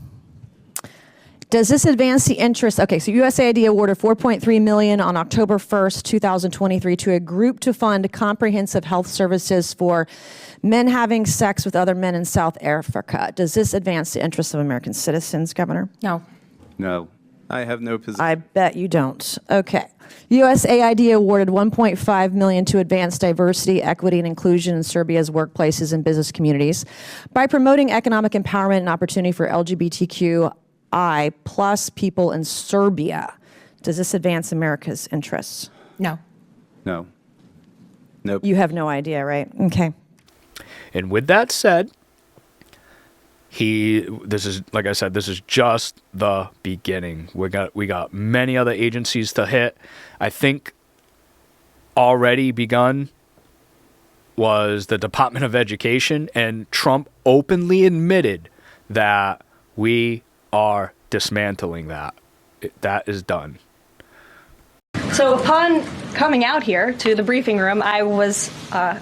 Does this advance the interest? Okay, so USAID awarded $4.3 million on October 1st, 2023 to a group to fund comprehensive health services for men having sex with other men in South Africa. Does this advance the interests of American citizens, Governor? No. No. I have no position. I bet you don't. Okay. USAID awarded $1.5 million to advance diversity, equity, and inclusion in Serbia's workplaces and business communities by promoting economic empowerment and opportunity for LGBTQI plus people in Serbia. Does this advance America's interests? No. No. Nope. You have no idea, right? Okay. And with that said, this is, like I said, this is just the beginning. We got many other agencies to hit. I think already begun was the Department of Education, and Trump openly admitted that we are dismantling that. That is done. So upon coming out here to the briefing room, I was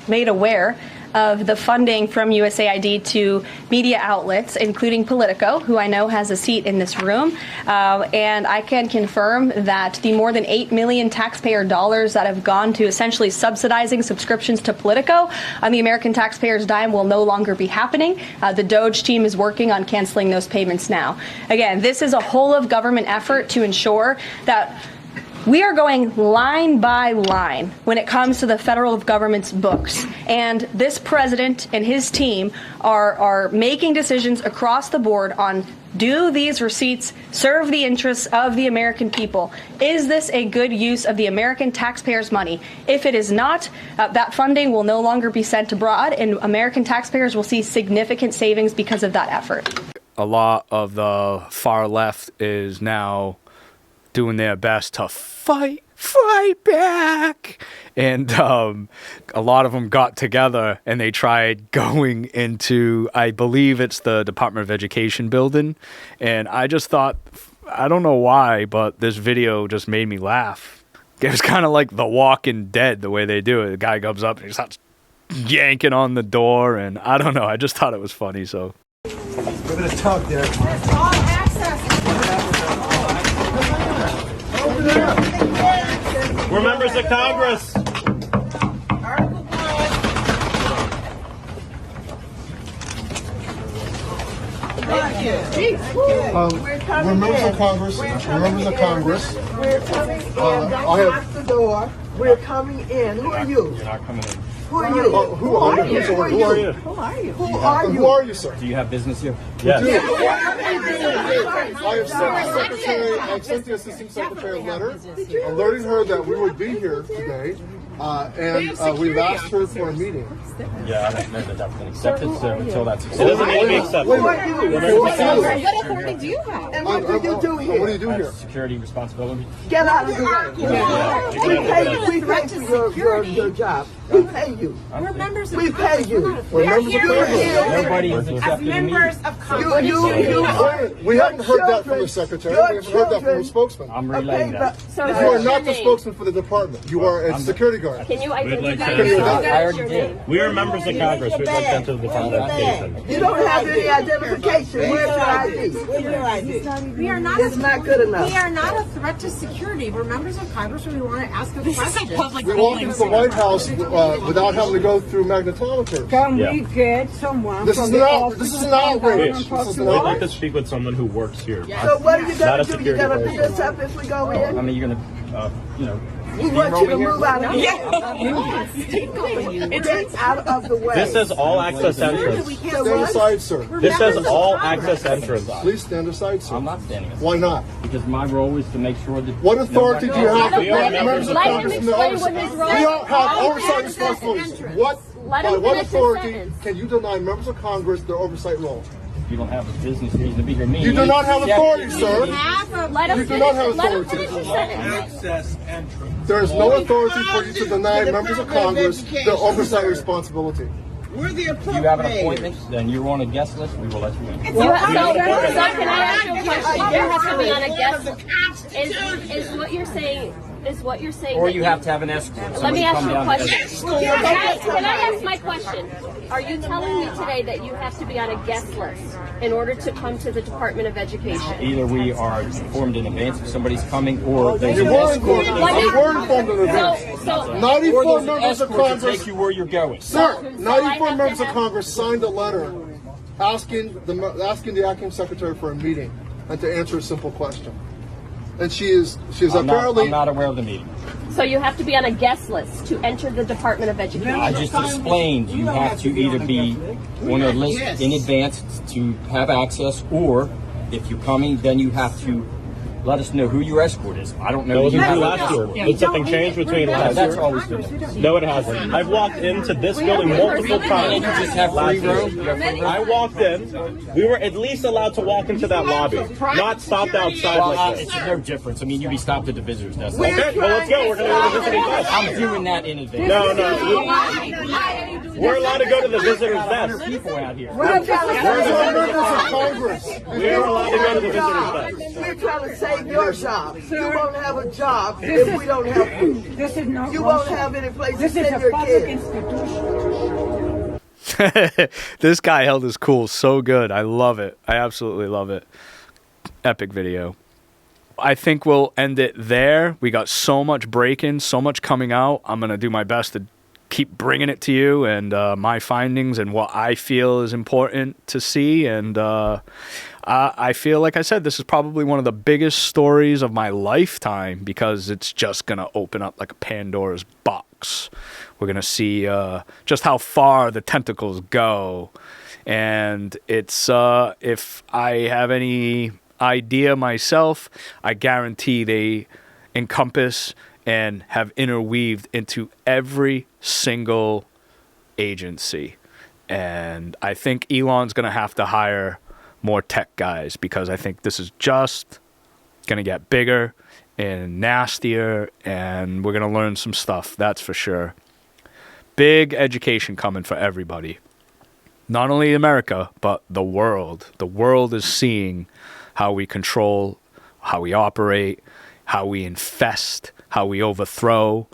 made aware of the funding from USAID to media outlets, including Politico, who I know has a seat in this room. And I can confirm that the more than $8 million taxpayer dollars that have gone to essentially subsidizing subscriptions to Politico on the American taxpayers' dime will no longer be happening. The DOGE team is working on canceling those payments now. Again, this is a whole of government effort to ensure that we are going line by line when it comes to the federal government's books. And this president and his team are making decisions across the board on, do these receipts serve the interests of the American people? Is this a good use of the American taxpayers' money? If it is not, that funding will no longer be sent abroad, and American taxpayers will see significant savings because of that effort. A lot of the far left is now doing their best to fight back. And a lot of them got together and they tried going into, I believe it's the Department of Education building. And I just thought, I don't know why, but this video just made me laugh. It was kind of like The Walking Dead, the way they do it. The guy comes up and he starts yanking on the door, and I don't know. I just thought it was funny, so. Give it a tug there. That's all access. We're members of Congress. Article We're members of Congress. We're members of Congress. We're coming in. Don't lock the door. We're coming in. Who are you? You're not coming in. Who are you? Who are you? Who are you? Who are you, sir? Do you have business here? Yes. I have sent the assistant secretary a letter alerting her that we would be here today, and we've asked her for a meeting. Yeah, I don't know that that's been accepted, so until that's It doesn't need to be accepted. What authority do you have? And what do you do here? What do you do here? Security responsibility. Get out of the way. We pay for your job. We pay you. We're members of We pay you. We're members of Congress. Nobody has accepted a meeting. of Congress. We haven't heard that from the secretary. We haven't heard that from the spokesman. I'm relaying that. So You are not the spokesman for the department. You are a security guard. Can you identify yourself? I already did. We are members of Congress. We'd like them to the Department. You don't have any identification. Where's your ID? Where's your ID? We are not. It's not good enough. We are not a threat to security. We're members of Congress, and we want to ask a question. We walked into the White House without having to go through magnetometers. Can we get someone This is an outrage. This is an outrage. We'd like to speak with someone who works here. So what are you Not a going to do? You security going to person. beat us up if we go in? I mean, you're gonna, We want you to move out of here. Yeah. Get out of the way. This says all access entrance. Stand aside, sir. This says all access entrance. Please stand aside, sir. I'm not standing aside. Why not? Because my role is to make sure that. What authority do you have We are members of Congress from the oversight? We don't have oversight responsibilities. By what authority can you deny members of Congress their oversight role? You don't have a business reason to be here. You do not have authority, sir. You do not have authority. Access entrance. There is no authority for you to deny members of Congress their oversight responsibility. We're the You have an appointment, then you're on a guest list, we will let you in. So can I ask you a question? You have to be on a guest. Is what you're saying? Is what you're saying? Or you have to have an escort. Let me ask you a Somebody question. come down and Can I ask my question? Are you telling me today that you have to be on a guest list in order to come to the Department of Education? Either we are informed in advance if somebody's coming, or there's You an were escort. informed. You were informed in advance. So 94 Or there's an members of escort to Congress. take you where you're going. Sir, I 94 have members to of have- Congress signed a letter asking the acting secretary for a meeting and to answer a simple question. And she is I'm apparently. not aware of the meeting. So you have to be on a guest list to enter the Department of Education. I just explained you have to either be on a list in advance to have access, or if you're coming, then you have to let us know who your escort is. I don't know. That wasn't that true you have last an year. escort. Did something change between last year? That's always been. No, it hasn't. I've walked into this building multiple times. You just have free room. You have free room. I walked in. We were at least allowed to walk into that lobby, not stopped outside Well, like it's this. no difference. I mean, you'd be stopped at the visitors desk. Okay, well, let's go. We're going to go to the visiting desk. I'm doing that in advance. No. We're allowed to go to the visitor's desk. People out here. We're members of Congress. We are allowed to go to the visitor's desk. We're trying to save your job. You won't have a job if we don't help you. You won't have any place to send your kids. This guy held his cool so good. I love it. I absolutely love it. Epic video. I think we'll end it there. We got so much breaking, so much coming out. I'm going to do my best to keep bringing it to you and my findings and what I feel is important to see. And I feel, like I said, this is probably one of the biggest stories of my lifetime because it's just going to open up like a Pandora's box. We're going to see just how far the tentacles go. And it's, if I have any idea myself, I guarantee they encompass and have interweaved into every single agency. And I think Elon's going to have to hire more tech guys because I think this is just going to get bigger and nastier, and we're going to learn some stuff, that's for sure. Big education coming for everybody. Not only America, but the world. The world is seeing how we control, how we operate, how we infest, how we overthrow,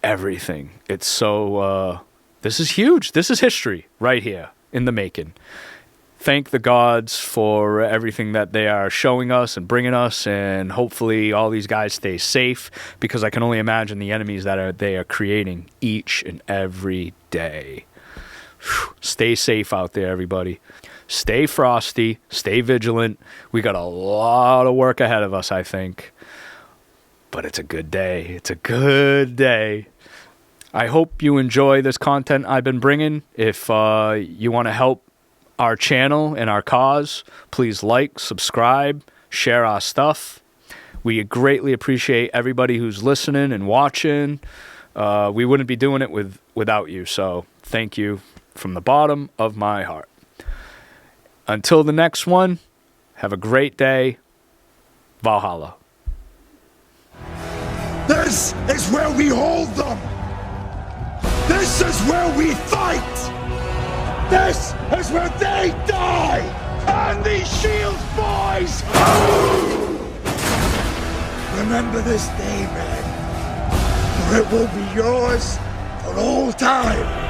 everything. It's so, this is huge. This is history right here in the making. Thank the gods for everything that they are showing us and bringing us, and hopefully all these guys stay safe because I can only imagine the enemies that they are creating each and every day. Stay safe out there, everybody. Stay frosty, stay vigilant. We got a lot of work ahead of us, I think. But it's a good day. It's a good day. I hope you enjoy this content I've been bringing. If you want to help our channel and our cause, please like, subscribe, share our stuff. We greatly appreciate everybody who's listening and watching. We wouldn't be doing it without you. So thank you from the bottom of my heart. Until the next one, have a great day. Valhalla. This is where we hold them. This is where we fight. This is where they die. And these shields, boys. Remember this day, man. For it will be yours for all time.